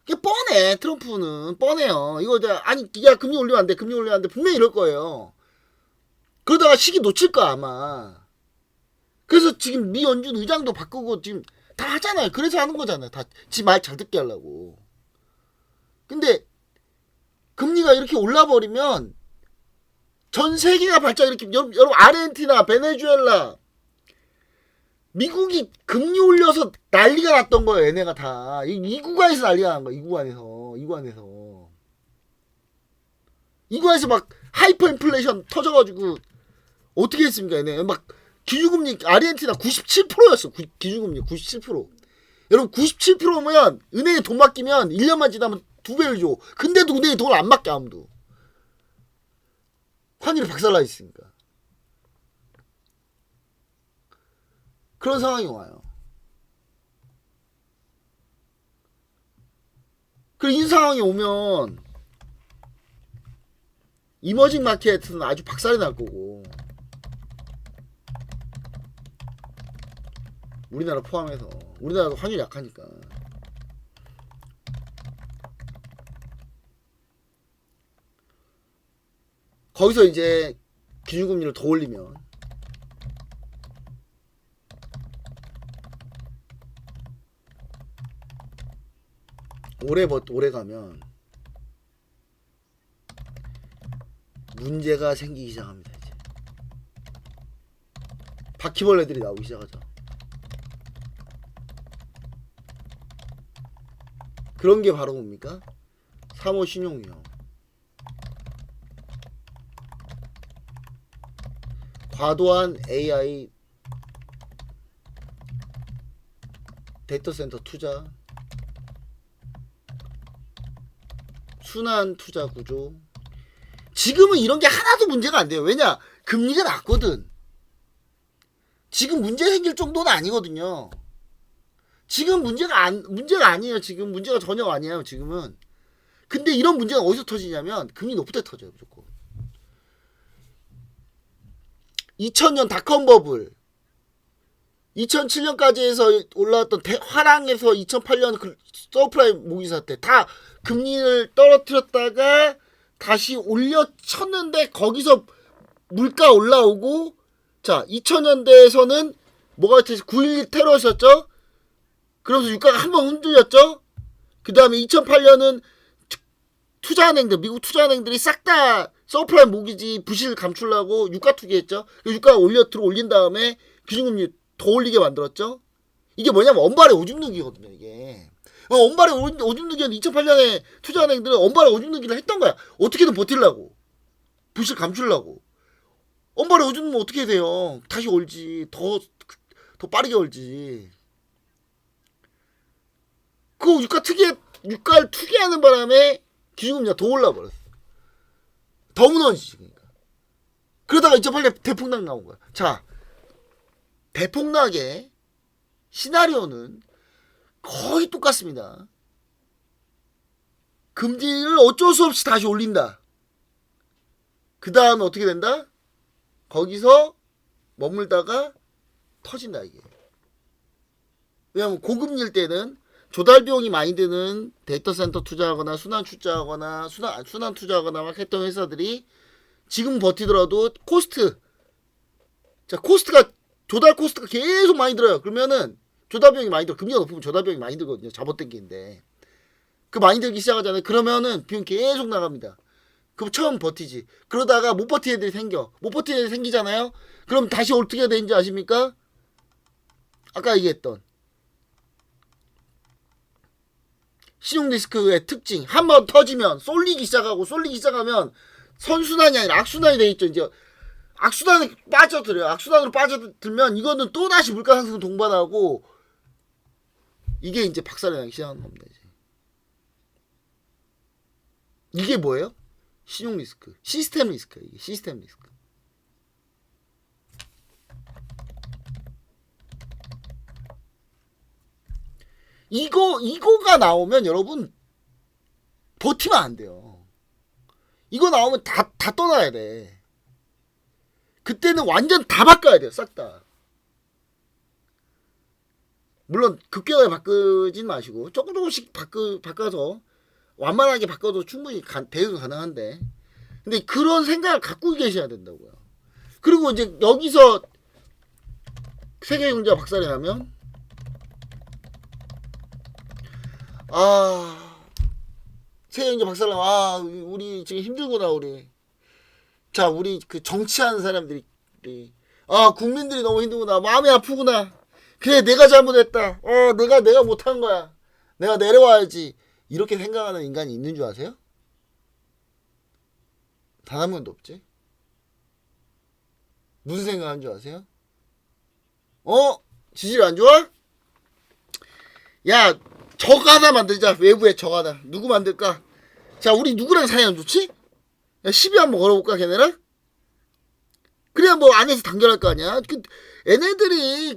이게 뻔해. 트럼프는 뻔해요. 이거 야 금리 올리면 안 돼. 분명히 이럴 거예요. 그러다가 시기 놓칠 거야 아마. 그래서 지금 미 연준 의장도 바꾸고 지금 다 하잖아요. 그래서 하는 거잖아요. 다 지 말 잘 듣게 하려고. 근데 금리가 이렇게 올라버리면 전 세계가 발작 이렇게. 여러분 아르헨티나, 베네수엘라, 미국이 금리 올려서 난리가 났던 거예요. 얘네가 다. 이 구간에서 난리가 난 거야. 이 구간에서 막 하이퍼 인플레이션 터져가지고 어떻게 했습니까? 얘네 막 기준금리 아르헨티나 97%였어. 기준금리 97%. 여러분 97%면 은행에 돈 맡기면 1년만 지나면 2배를 줘. 근데도 은행에 돈을 안 맡겨 아무도. 환율이 박살나 있으니까. 그런 상황이 와요. 그리고 이 상황이 오면 이머징 마켓은 아주 박살이 날 거고 우리나라 포함해서. 우리나라도 환율이 약하니까. 거기서 이제 기준금리를 더 올리면 오래 가면 문제가 생기기 시작합니다. 이제 바퀴벌레들이 나오기 시작하죠. 그런 게 바로 뭡니까? 3호 신용위험. 과도한 AI 데이터센터 투자, 순환 투자 구조. 지금은 이런 게 하나도 문제가 안 돼요. 왜냐? 금리가 낮거든. 지금 문제 생길 정도는 아니거든요. 지금 문제가 아니에요. 지금 문제가 전혀 아니에요. 지금은. 근데 이런 문제가 어디서 터지냐면 금리 높을 때 터져요. 무조건. 2000년 닷컴 버블, 2007년까지 해서 올라왔던 화랑에서 2008년 서프라임 모기 사태 다 금리를 떨어뜨렸다가 다시 올려쳤는데 거기서 물가 올라오고. 자, 2000년대에서는 뭐가 9.11 테러였었죠. 그러면서 유가가 한번 흔들렸죠. 그 다음에 2008년은 투자은행들, 미국 투자은행들이 싹 다 서프라임 모기지 부실 감추려고 유가 투기했죠. 유가 올린 다음에 기준금리 더 올리게 만들었죠. 이게 뭐냐면 원발의 오줌 누기거든요. 이게 언발에 오줌 누기는 2008년에 투자은행들은 언발에 오줌 누기를 했던 거야. 어떻게든 버틸라고. 부실 감추려고. 언발에 오줌 누면 어떻게 돼요? 다시 올지. 더 빠르게 올지. 그 유가를 투기하는 바람에 기준금리가 더 올라버렸어. 더 무너지지. 그러니까. 그러다가 2008년 대폭락 나온 거야. 자, 대폭락의 시나리오는 거의 똑같습니다. 금리를 어쩔 수 없이 다시 올린다. 그 다음에 어떻게 된다? 거기서 머물다가 터진다 이게. 왜냐면 고금리일 때는 조달 비용이 많이 드는 데이터 센터 투자하거나 순환 투자하거나 막 했던 회사들이 지금 버티더라도 조달 코스트가 계속 많이 들어요. 그러면은 조달 비용이 많이 들어. 금리가 높으면 조달 비용이 많이 들거든요. 잡아당기는데. 그 많이 들기 시작하잖아요. 그러면은 비용 계속 나갑니다. 그럼 처음 버티지. 그러다가 못 버티는 애들이 생겨. 못 버티는 애들이 생기잖아요. 그럼 다시 어떻게 되는지 아십니까? 아까 얘기했던 신용 리스크의 특징. 한번 터지면 쏠리기 시작하면 선순환이 아니라 악순환이 돼 있죠. 이제 악순환에 빠져들어요. 악순환으로 빠져들면 이거는 또 다시 물가 상승 동반하고 이게 이제 박살이 나기 시작하는 겁니다. 이게 뭐예요? 신용 리스크, 시스템 리스크예요. 이게 시스템 리스크. 이거가 나오면 여러분 버티면 안 돼요. 이거 나오면 다 떠나야 돼. 그때는 완전 다 바꿔야 돼요. 싹 다. 물론 급격하게 바꾸진 마시고 조금씩 바꿔서 완만하게 바꿔도 충분히 대응이 가능한데, 근데 그런 생각을 갖고 계셔야 된다고요. 그리고 이제 여기서 세계 경제가 박살이 나면 세계 경제 박살 나면 우리 지금 힘들구나 우리. 자, 우리 그 정치하는 사람들이 국민들이 너무 힘들구나. 마음이 아프구나. 그래, 내가 잘못했다. 내가 못한 거야. 내가 내려와야지. 이렇게 생각하는 인간이 있는 줄 아세요? 단 한 명도 없지. 무슨 생각하는 줄 아세요? 지질 안 좋아? 야, 적 하나 만들자. 외부에 적 하나. 누구 만들까? 자, 우리 누구랑 사이 안 좋지? 야, 시비 한번 걸어볼까, 걔네랑? 그래야 뭐 안에서 단결할 거 아니야. 얘네들이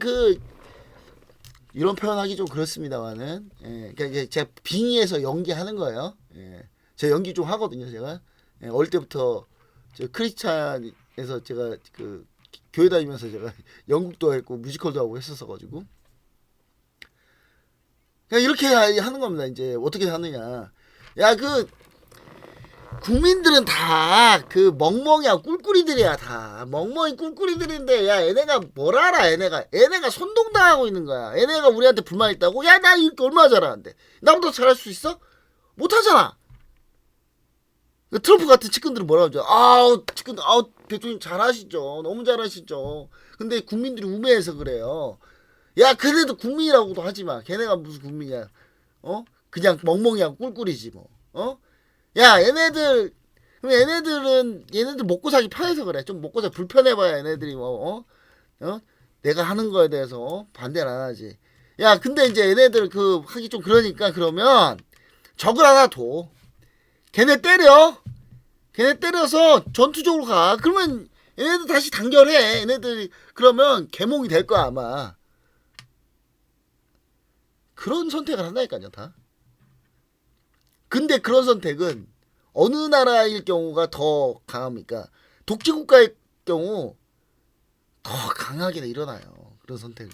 이런 표현하기 좀 그렇습니다만은, 그러니까 이제 제가 빙의해서 연기하는 거예요. 제가 연기 좀 하거든요, 제가. 어릴 때부터 크리스찬에서 제가 교회 다니면서 제가 연극도 했고 뮤지컬도 하고 했었어가지고. 그냥 이렇게 하는 겁니다. 이제 어떻게 하느냐. 야, 국민들은 다 멍멍이야 꿀꿀이들이야. 다 멍멍이 꿀꿀이들인데, 야, 얘네가 뭘 알아. 얘네가 선동당하고 있는 거야. 얘네가 우리한테 불만 있다고. 야, 나 이렇게 얼마나 잘하는데 나보다 잘할 수 있어? 못하잖아. 트럼프 같은 측근들은 뭐라고 하죠? 대통령 잘하시죠. 너무 잘하시죠. 근데 국민들이 우매해서 그래요. 야, 그래도 국민이라고도 하지마. 걔네가 무슨 국민이야. 그냥 멍멍이야 꿀꿀이지 뭐. 야, 얘네들 먹고 살기 편해서 그래. 좀 먹고 살기 불편해봐야 얘네들이 내가 하는 거에 대해서 반대를 안 하지. 야, 근데 이제 얘네들 하기 좀 그러니까, 그러면 적을 하나 둬. 걔네 때려서 전투적으로 가. 그러면 얘네들 다시 단결해. 얘네들이 그러면 개몽이 될 거야 아마. 그런 선택을 한다니까요, 다. 근데 그런 선택은 어느 나라일 경우가 더 강합니까? 독재국가의 경우 더 강하게 일어나요. 그런 선택은.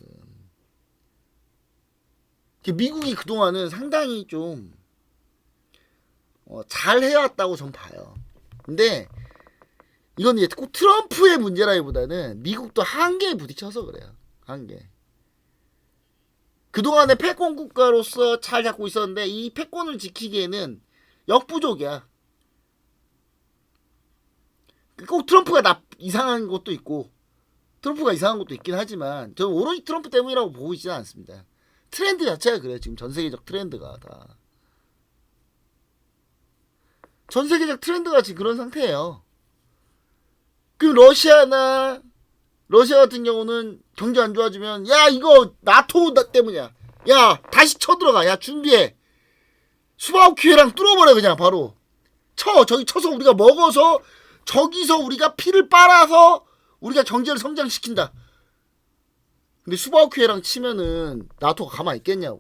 미국이 그동안은 상당히 좀 잘 해왔다고 전 봐요. 근데 이건 이제 꼭 트럼프의 문제라기보다는 미국도 한계에 부딪혀서 그래요. 한계. 그동안에 패권 국가로서 잘 잡고 있었는데 이 패권을 지키기에는 역부족이야. 꼭 트럼프가 이상한 것도 있고, 트럼프가 이상한 것도 있긴 하지만 저는 오로지 트럼프 때문이라고 보고 있지는 않습니다. 트렌드 자체가 그래요. 지금 전 세계적 트렌드가 다. 전 세계적 트렌드가 지금 그런 상태예요. 그럼 러시아 같은 경우는 경제 안 좋아지면 야 이거 나토 때문이야. 야 다시 쳐들어가. 야 준비해. 수바우키회랑 뚫어버려 그냥 바로. 저기 쳐서 우리가 먹어서 저기서 우리가 피를 빨아서 우리가 경제를 성장시킨다. 근데 수바우키회랑 치면은 나토가 가만히 있겠냐고.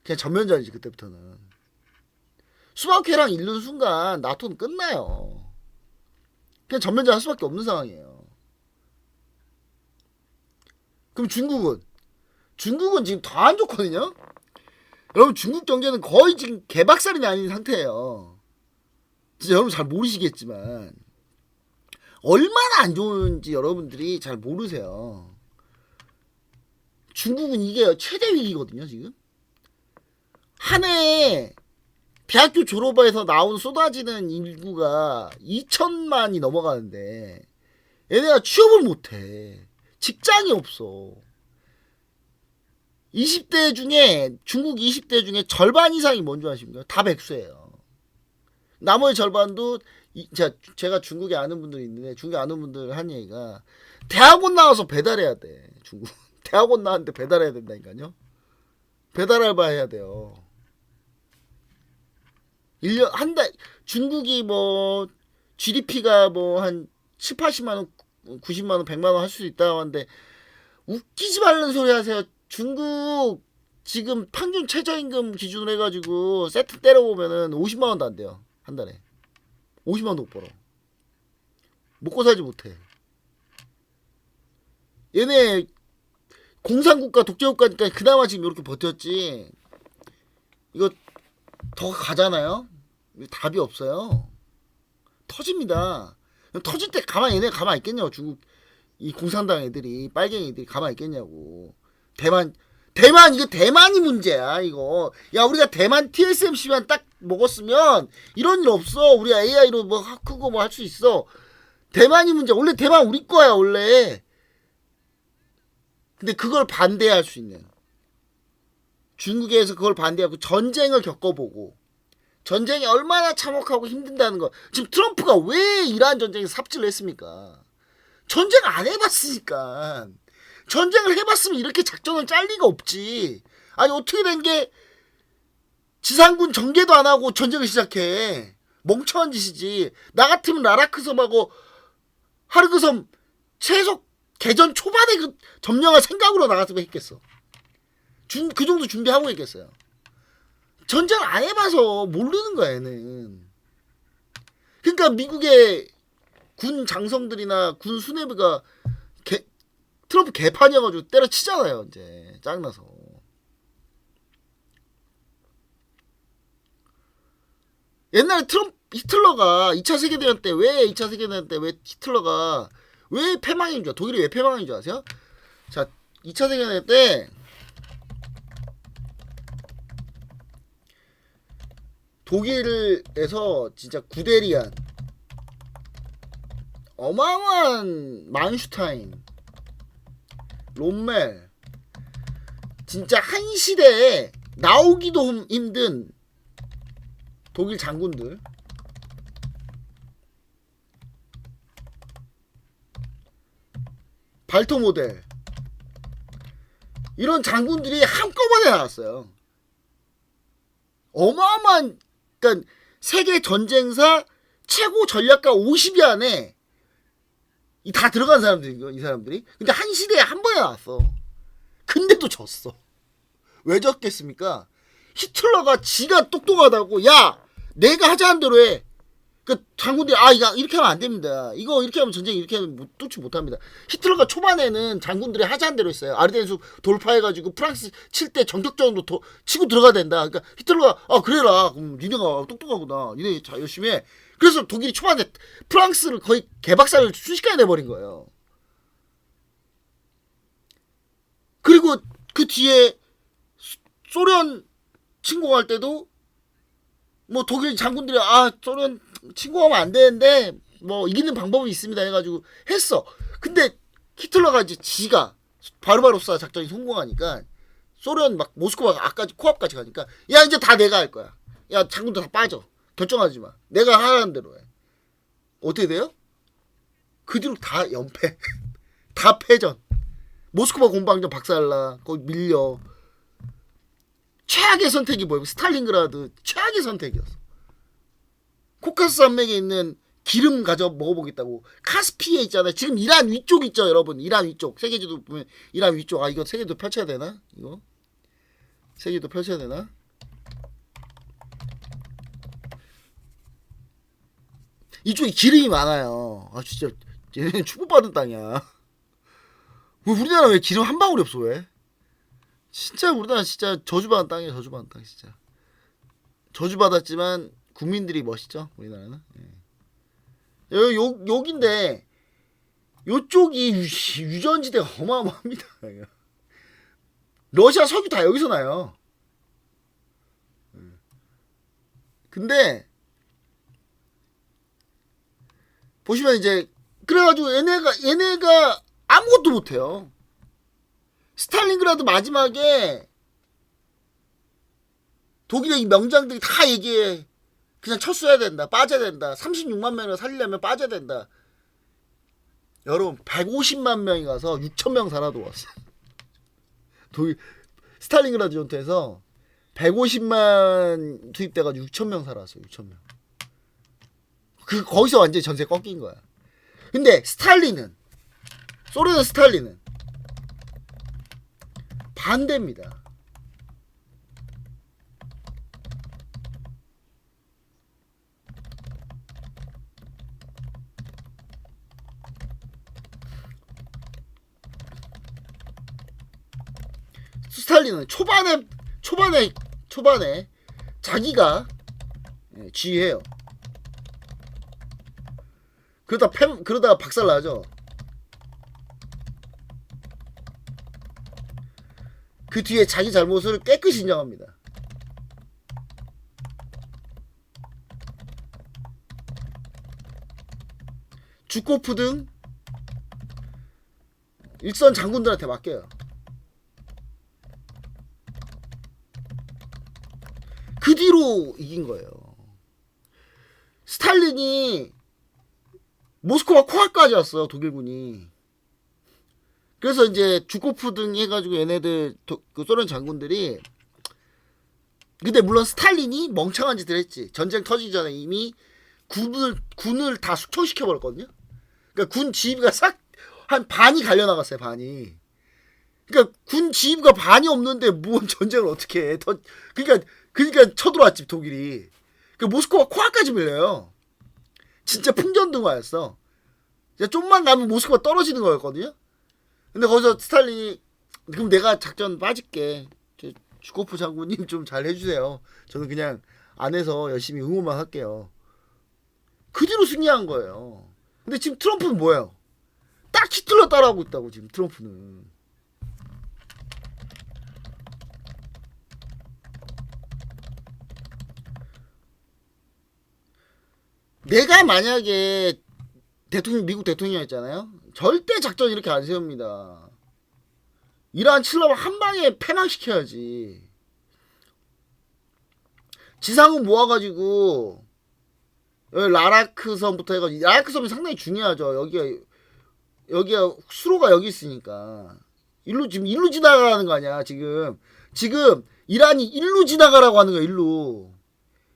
그냥 전면전이지 그때부터는. 수바우키회랑 잃는 순간 나토는 끝나요. 그냥 전면전 할 수밖에 없는 상황이에요. 그럼 중국은 지금 더 안 좋거든요. 여러분 중국 경제는 거의 지금 개박살이 아닌 상태예요. 진짜 여러분 잘 모르시겠지만 얼마나 안 좋은지 여러분들이 잘 모르세요. 중국은 이게 최대 위기거든요 지금. 한 해에 대학교 졸업해서 나온 쏟아지는 인구가 2천만이 넘어가는데 얘네가 취업을 못해. 직장이 없어. 20대 중에 중국 20대 중에 절반 이상이 뭔지 아십니까? 다 백수예요. 나머지 절반도 제가 중국에 아는 분들이 있는데 중국에 아는 분들 한 얘기가 대학원 나와서 배달해야 돼. 중국 대학원 나왔는데 배달해야 된다니까요. 배달 알바 해야 돼요. 1년 한 달 중국이 뭐 GDP가 뭐 한 7, 80만 원, 90만 원, 100만 원 할 수 있다고 하는데 웃기지 말는 소리 하세요. 중국 지금 평균 최저임금 기준으로 해가지고 세트 때려보면은 50만 원도 안 돼요. 한 달에 50만 원도 못 벌어. 먹고 살지 못해. 얘네 공산국가 독재국가니까 그나마 지금 이렇게 버텼지. 이거 더 가잖아요. 답이 없어요. 터집니다. 터질 때 얘네 가만히 있겠냐고. 중국 이 공산당 애들이 빨갱이 애들이 가만히 있겠냐고. 대만 이거 대만이 문제야 이거. 야 우리가 대만 TSMC만 딱 먹었으면 이런 일 없어. 우리가 AI로 뭐 크고 뭐 할 수 있어. 대만이 문제. 원래 대만 우리 거야 원래. 근데 그걸 반대할 수 있는 중국에서 그걸 반대하고 전쟁을 겪어보고 전쟁이 얼마나 참혹하고 힘든다는 거. 지금 트럼프가 왜 이란 전쟁에 삽질을 했습니까? 전쟁 안 해봤으니까. 전쟁을 해봤으면 이렇게 작전을 짤 리가 없지. 아니 어떻게 된 게 지상군 전개도 안 하고 전쟁을 시작해. 멍청한 짓이지. 나 같으면 라라크 섬하고 하르그 섬 최소 개전 초반에 그 점령할 생각으로 나갔으면 했겠어. 그 정도 준비하고 있겠어요. 전쟁 안 해봐서 모르는 거야 얘는. 그러니까 미국의 군 장성들이나 군 수뇌부가 트럼프 개판이어가지고 때려치잖아요. 이제 짜증나서. 옛날에 히틀러가 2차 세계대전 때 왜 히틀러가 왜 패망인 줄 독일이 왜 패망인 줄 아세요? 자 2차 세계대전 때 독일에서 진짜 구데리안 어마어마한 만슈타인 롬멜 진짜 한 시대에 나오기도 힘든 독일 장군들 발토 모델 이런 장군들이 한꺼번에 나왔어요. 어마어마한 그러니까 세계 전쟁사 최고 전략가 50위 안에 다 들어간 사람들이고 이 사람들이. 근데 한 시대에 한 번에 나왔어. 근데도 졌어. 왜 졌겠습니까? 히틀러가 지가 똑똑하다고 야 내가 하자는 대로 해. 그 장군들이 이거 이렇게 하면 안 됩니다. 이거 이렇게 하면 전쟁 이렇게 하면 뚫지 못합니다. 히틀러가 초반에는 장군들이 하자는 대로 했어요. 아르덴수 돌파해가지고 프랑스 칠 때 전격전으로 치고 들어가야 된다. 그러니까 히틀러가 그래라. 그럼 니네가 똑똑하구나. 니네 자 열심히 해. 그래서 독일이 초반에 프랑스를 거의 개박살을 순식간에 내버린 거예요. 그리고 그 뒤에 소련 침공할 때도 뭐 독일 장군들이 소련 침공하면 안 되는데 뭐 이기는 방법이 있습니다 해가지고 했어. 근데 히틀러가 이제 지가 바르바로사 작전이 성공하니까 소련 막 모스크바 아까지 코앞까지 가니까 야 이제 다 내가 할 거야. 야 장군들 다 빠져. 결정하지 마. 내가 하라는 대로 해. 어떻게 돼요? 그 뒤로 다 연패. 다 패전. 모스크바 공방전 박살나. 거기 밀려. 최악의 선택이 뭐예요? 스탈린그라드 최악의 선택이었어. 코카스 산맥에 있는 기름 가져 먹어보겠다고. 카스피에 있잖아요. 지금 이란 위쪽 있죠, 여러분. 이란 위쪽. 세계지도 보면 이란 위쪽. 아 이거 세계도 펼쳐야 되나? 이거 세계도 펼쳐야 되나? 이쪽에 기름이 많아요. 아 진짜 얘네는 축복받은 땅이야. 우리나라 왜 기름 한 방울이 없어 왜? 진짜 우리나라 진짜 저주받은 땅이야. 저주받은 땅 진짜. 저주받았지만 국민들이 멋있죠 우리나라는. 여긴데 요쪽이 유전지대가 어마어마합니다. 러시아 석유 다 여기서 나요. 근데 보시면 이제 그래가지고 얘네가 아무것도 못해요. 스탈린그라드 마지막에 독일의 이 명장들이 다 얘기해. 그냥 철수해야 된다. 빠져야 된다. 36만 명을 살리려면 빠져야 된다. 여러분 150만 명이 가서 6천 명 살아도 왔어. 독일 스탈린그라드 전투에서 150만 투입돼가지고 6천 명 살았어요. 6천 명. 거기서 완전히 전세 꺾인 거야. 근데 소련의 스탈린은 반대입니다. 스탈린은 초반에 자기가 지휘해요. 그러다가 박살나죠. 그 뒤에 자기 잘못을 깨끗이 인정합니다. 주코프 등 일선 장군들한테 맡겨요. 그 뒤로 이긴 거예요. 스탈린이 모스크바 코앞까지 왔어요. 독일군이. 그래서 이제 주코프 등 해가지고 얘네들 그 소련 장군들이 근데 물론 스탈린이 멍청한 짓을 했지. 전쟁 터지기 전에 이미 군을 다 숙청시켜 버렸거든요. 그러니까 군 지휘가 싹 한 반이 갈려 나갔어요. 반이. 그러니까 군 지휘가 반이 없는데 뭔 전쟁을 어떻게 해? 그러니까 쳐들어왔지 독일이. 그 모스크바 코앞까지 밀려요. 진짜 풍전등화였어. 좀만 가면 모스크바 떨어지는 거였거든요. 근데 거기서 스탈린이 그럼 내가 작전 빠질게. 주코프 장군님 좀 잘 해주세요. 저는 그냥 안에서 열심히 응원만 할게요. 그 뒤로 승리한 거예요. 근데 지금 트럼프는 뭐예요? 딱 히틀러 따라하고 있다고 지금 트럼프는. 내가 만약에 미국 대통령이었잖아요. 절대 작전 이렇게 안 세웁니다. 이란 칠려면 한 방에 패망시켜야지. 지상군 모아가지고 여기 라라크 섬부터 해가지고 라라크 섬이 상당히 중요하죠. 여기가 수로가 여기 있으니까 지금 일로 지나가라는 거 아니야. 지금 이란이 일로 지나가라고 하는 거야. 일로.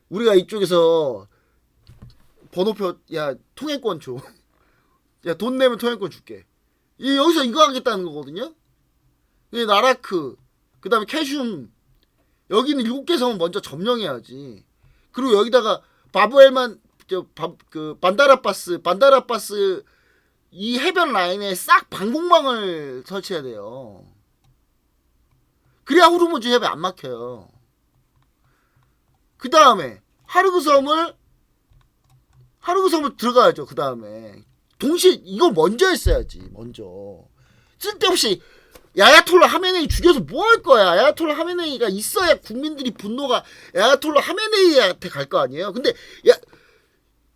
우리가 이쪽에서 번호표 통행권 줘. 야 돈 내면 통행권 줄게. 여기서 이거 하겠다는 거거든요. 라라크 그 다음에 캐슘 여기는 7개 섬은 먼저 점령해야지. 그리고 여기다가 반다라바스 이 해변 라인에 싹 방공망을 설치해야 돼요. 그래야 호르무즈 해변 안 막혀요. 그 다음에 하르그 섬을 들어가야죠. 그 다음에 동시에 이걸 먼저 했어야지. 먼저 쓸데없이 야야톨라 하메네이 죽여서 뭐 할 거야. 야야톨라 하메네이가 있어야 국민들이 분노가 야야톨라 하메네이한테 갈 거 아니에요. 근데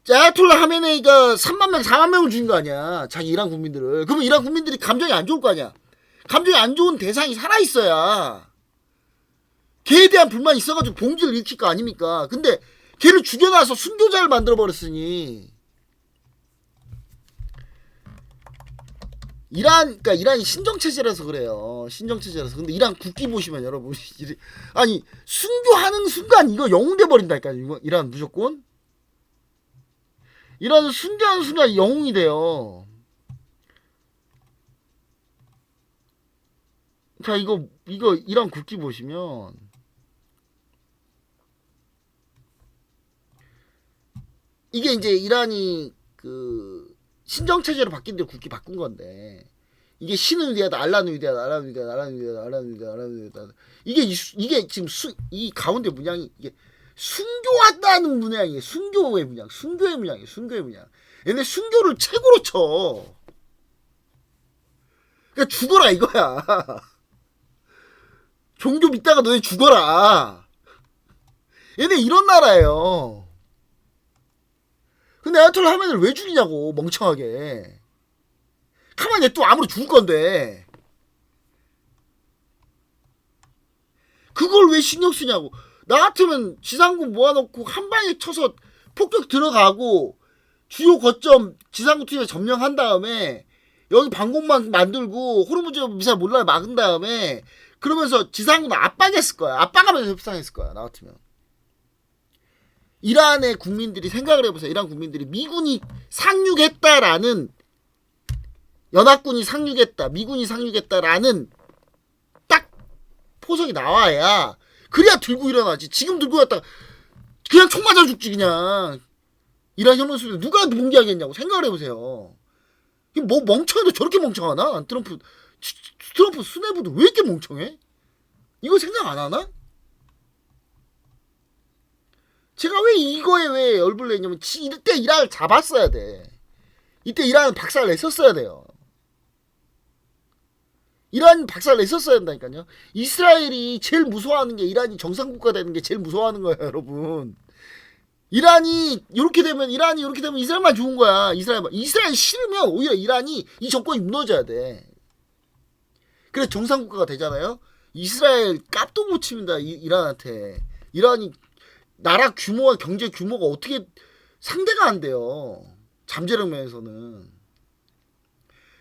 야야톨라 하메네이가 3만 명 4만 명을 죽인 거 아니야. 자기 이란 국민들을. 그러면 이란 국민들이 감정이 안 좋을 거 아니야. 감정이 안 좋은 대상이 살아있어야 걔에 대한 불만이 있어가지고 봉기를 일으킬 거 아닙니까? 근데 걔를 죽여놔서 순교자를 만들어버렸으니 그러니까 이란이 신정체제라서 그래요. 신정체제라서. 근데 이란 국기 보시면 여러분 아니 순교하는 순간 이거 영웅 돼버린다니까요. 이란 무조건. 이란은 순교하는 순간 영웅이 돼요. 자 이거 이란 국기 보시면 이게 이제 이란이 그 신정체제로 바뀐 데 국기 바꾼 건데 이게 신을 위하다 알라는 위대하다 알라는 위대하다 알라는 위대하다 알라는 위대하다 알라는 위대하다 이게 지금 이 가운데 문양이 이게 순교한다는 문양이에요. 순교의 문양 순교의 문양이에요. 순교의 문양. 얘네 순교를 최고로 쳐. 그러니까 죽어라 이거야. 종교 믿다가 너네 죽어라. 얘네 이런 나라예요. 근데 아야톨라 하면을 왜 죽이냐고 멍청하게. 가만히 냅둬 아무리 죽을 건데 그걸 왜 신경 쓰냐고. 나 같으면 지상군 모아놓고 한 방에 쳐서 폭격 들어가고 주요 거점 지상군 투입에 점령한 다음에 여기 방공망 만들고 호르무즈 미사일 몰라를 막은 다음에 그러면서 지상군 압박했을 거야. 압박하면서 협상했을 거야. 나 같으면. 이란의 국민들이 생각을 해보세요. 이란 국민들이 미군이 상륙했다라는 연합군이 상륙했다, 미군이 상륙했다라는 딱 포석이 나와야 그래야 들고 일어나지. 지금 들고 갔다가 그냥 총 맞아 죽지 그냥. 이란 혁명수비 누가 봉기하겠냐고 생각을 해보세요. 뭐 멍청해도 저렇게 멍청하나? 난 트럼프 수뇌부도 왜 이렇게 멍청해? 이거 생각 안 하나? 제가 왜 이거에 왜 열불 내냐면 이때 이란을 잡았어야 돼. 이때 이란은 박살 냈었어야 돼요. 이란 박살 냈었어야 된다니까요. 이스라엘이 제일 무서워하는 게 이란이 정상국가 되는 게 제일 무서워하는 거예요, 여러분. 이란이 이렇게 되면 이스라엘만 좋은 거야. 이스라엘 싫으면 오히려 이란이 이 정권이 무너져야 돼. 그래서 정상국가가 되잖아요. 이스라엘 깝도 못 칩니다. 이란한테. 이란이 나라 규모와 경제 규모가 어떻게 상대가 안 돼요. 잠재력 면에서는.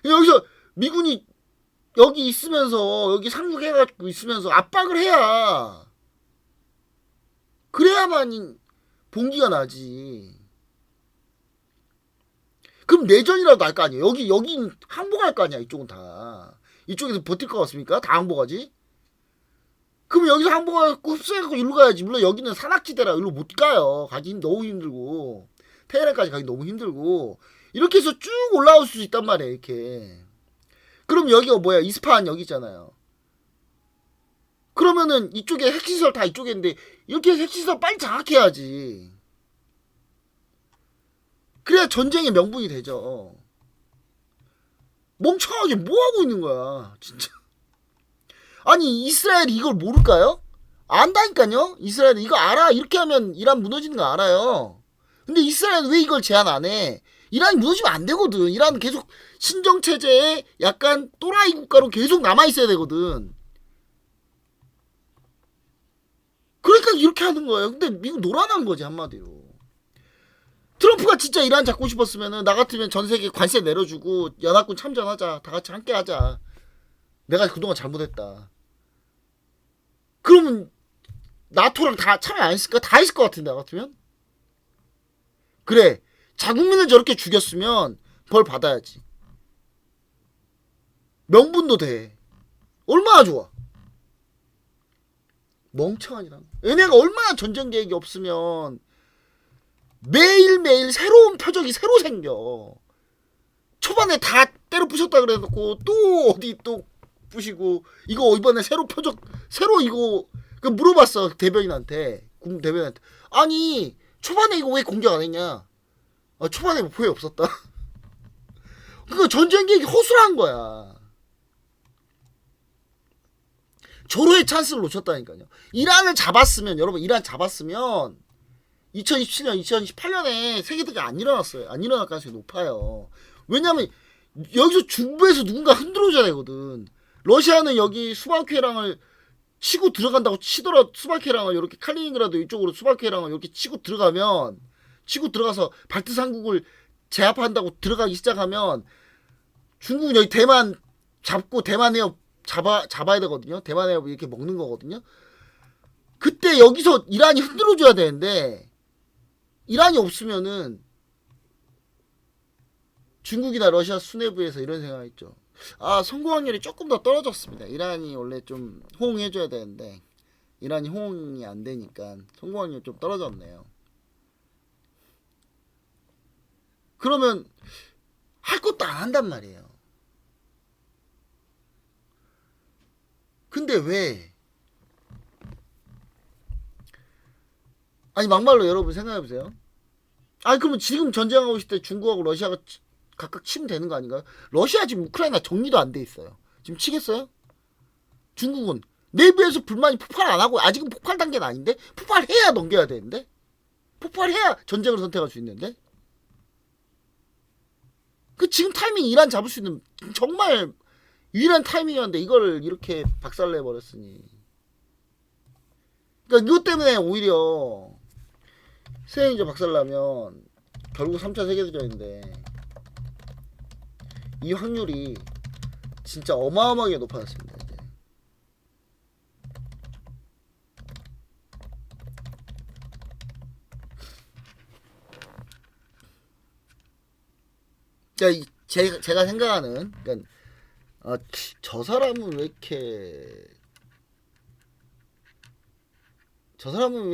여기서 미군이 여기 있으면서 여기 상륙해가지고 있으면서 압박을 해야 그래야만 봉기가 나지. 그럼 내전이라도 날 거 아니에요. 여긴 항복할 거 아니야. 이쪽은 다. 이쪽에서 버틸 것 같습니까? 다 항복하지? 그럼 여기서 항복하고 흡수해갖고 일로 가야지. 물론 여기는 산악지대라 일로 못 가요. 가기 너무 힘들고 테헤란까지 가기 너무 힘들고 이렇게 해서 쭉 올라올 수 있단 말이에요. 이렇게. 그럼 여기가 뭐야? 이스파한 여기 있잖아요. 그러면은 이쪽에 핵시설 다 이쪽에 있는데 이렇게 해서 핵시설 빨리 장악해야지. 그래야 전쟁의 명분이 되죠. 멍청하게 뭐하고 있는 거야 진짜. 아니 이스라엘이 이걸 모를까요? 안다니까요. 이스라엘 이거 알아. 이렇게 하면 이란 무너지는 거 알아요. 근데 이스라엘 왜 이걸 제안 안 해? 이란이 무너지면 안 되거든. 이란은 계속 신정체제에 약간 또라이 국가로 계속 남아있어야 되거든. 그러니까 이렇게 하는 거예요. 근데 미국 노란한 거지 한마디로. 트럼프가 진짜 이란 잡고 싶었으면은 나 같으면 전 세계 관세 내려주고 연합군 참전하자. 다 같이 함께 하자. 내가 그동안 잘못했다. 그러면 나토랑 다 참여 안 했을까? 다 했을 것 같은데 나 같으면. 그래. 자국민을 저렇게 죽였으면 벌 받아야지. 명분도 돼. 얼마나 좋아. 멍청하니라. 얘네가 얼마나 전쟁 계획이 없으면 매일매일 새로운 표적이 새로 생겨. 초반에 다 때려 부셨다 그래놓고 또 어디 또 부시고 이거 이번에 새로 표적 새로 이거 물어봤어 대변인한테. 국 대변인한테. 아니 초반에 이거 왜 공격 안 했냐. 초반에 목표에 없었다. 그거 전쟁 계획이 허술한 거야. 절호의 찬스를 놓쳤다니까요. 이란을 잡았으면 여러분 이란 잡았으면 2017년 2018년에 세계대전 안 일어났어요. 안 일어날 가능성이 높아요. 왜냐면 여기서 중부에서 누군가 흔들어줘야 되거든. 러시아는 여기 수바우키랑을 치고 들어간다고 치더라 수바케랑을 이렇게 칼리닝그라드 이쪽으로 수바케랑을 이렇게 치고 들어가서 발트삼국을 제압한다고 들어가기 시작하면 중국은 여기 대만 잡고 대만 해협 잡아야 되거든요. 대만 해협 이렇게 먹는 거거든요. 그때 여기서 이란이 흔들어줘야 되는데 이란이 없으면은 중국이나 러시아 수뇌부에서 이런 생각했죠. 아, 성공 확률이 조금 더 떨어졌습니다. 이란이 원래 좀 호응해줘야 되는데 이란이 호응이 안 되니까 성공 확률이 좀 떨어졌네요. 그러면 할 것도 안 한단 말이에요. 근데 왜? 아니 막말로 여러분 생각해보세요. 아니 그러면 지금 전쟁하고 있을 때 중국하고 러시아가 각각 치면 되는 거 아닌가요? 러시아 지금 우크라이나 정리도 안 돼 있어요. 지금 치겠어요? 중국은 내부에서 불만이 폭발 안 하고 아직은 폭발 단계는 아닌데 폭발해야 넘겨야 되는데 폭발해야 전쟁을 선택할 수 있는데 그 지금 타이밍 이란 잡을 수 있는 정말 유일한 타이밍이었는데 이걸 이렇게 박살내 버렸으니 그러니까 이것 때문에 오히려 세계적 박살나면 결국 3차 세계대전인데 이 확률이 진짜 어마어마하게 높아졌습니다. 이제. 그러니까 제가 생각하는 그러니까 저 사람은 왜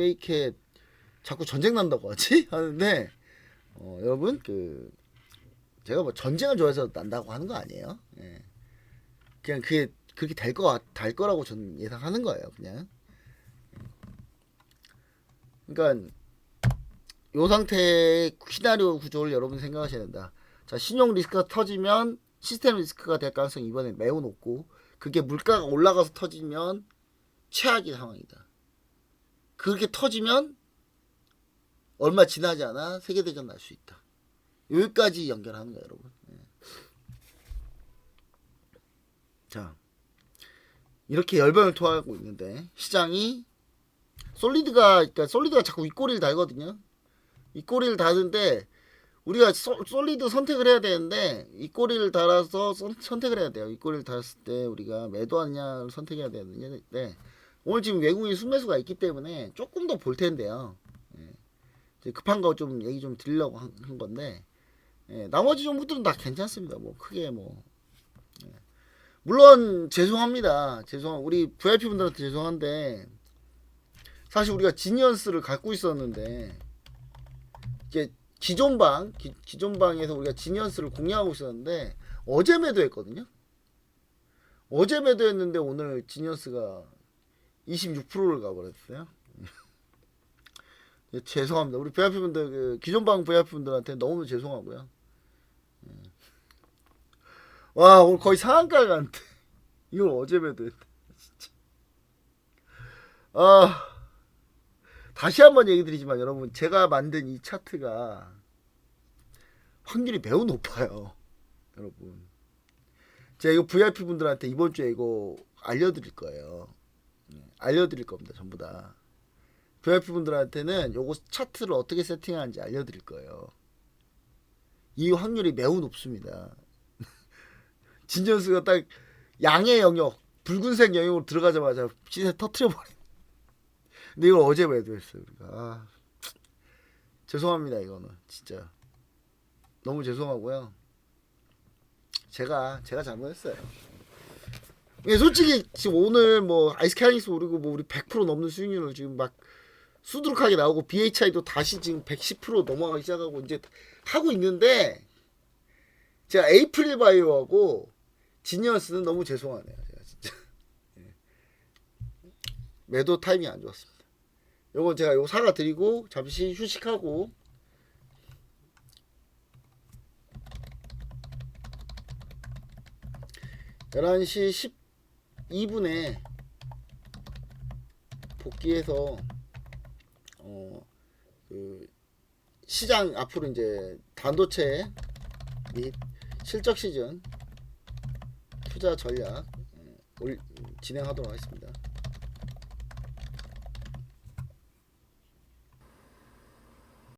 이렇게 자꾸 전쟁 난다고 하지? 하는데 여러분 제가 뭐 전쟁을 좋아해서 난다고 하는 거 아니에요. 예. 그냥 그게 그렇게 될 거라고 저는 예상하는 거예요. 그냥. 그러니까 요 상태의 시나리오 구조를 여러분 생각하셔야 된다. 자, 신용 리스크가 터지면 시스템 리스크가 될 가능성이 이번에 매우 높고 그게 물가가 올라가서 터지면 최악의 상황이다. 그렇게 터지면 얼마 지나지 않아 세계대전 날 수 있다. 여기까지 연결하는 거예요, 여러분. 네. 자, 이렇게 열병을 토하고 있는데 시장이 솔리드가 자꾸 윗꼬리를 달거든요. 윗꼬리를 다는데 우리가 솔리드 선택을 해야 되는데 윗꼬리를 달아서 선택을 해야 돼요. 윗꼬리를 달았을 때 우리가 매도하느냐를 선택해야 되는데 네. 오늘 지금 외국인 순매수가 있기 때문에 조금 더 볼 텐데요. 네. 급한 거 좀 얘기 좀 드리려고 한 건데 예, 나머지 종목들은 다 괜찮습니다. 뭐 크게 뭐 예. 물론 죄송합니다. 우리 VIP 분들한테 죄송한데 사실 우리가 지니언스를 갖고 있었는데 이제 기존 방에서 우리가 지니언스를 공략하고 있었는데 어제 매도했거든요. 어제 매도했는데 오늘 지니언스가 26%를 가버렸어요. 예, 죄송합니다. 우리 VIP 분들 기존 방 VIP 분들한테 너무 죄송하고요. 와 오늘 거의 상한가가 갔는데 이걸 어제 매도했다 진짜. 다시 한번 얘기 드리지만 여러분 제가 만든 이 차트가 확률이 매우 높아요. 여러분 제가 이거 VIP 분들한테 이번 주에 이거 알려드릴 거예요. 알려드릴 겁니다. 전부 다 VIP 분들한테는 요거 차트를 어떻게 세팅하는지 알려드릴 거예요. 이 확률이 매우 높습니다. 진전수가 딱 양의 영역 붉은색 영역으로 들어가자마자 시세 터트려버린. 근데 이걸 어제 매도했어요 우리가. 죄송합니다. 이거는 진짜 너무 죄송하고요. 제가 잘못했어요. 솔직히 지금 오늘 뭐 아이스캐리스 오르고 뭐 우리 100% 넘는 수익률을 지금 막 수두룩하게 나오고 BHI도 다시 지금 110% 넘어가기 시작하고 이제 하고 있는데 제가 에이프릴 바이오하고 지니어스는 너무 죄송하네요. 제가 진짜 매도 타이밍이 안 좋았습니다. 요건 제가 요거 사과 드리고 잠시 휴식하고 11시 12분에 복귀해서 시장 앞으로 이제 반도체 및 실적 시즌 투자 전략 진행하도록 하겠습니다.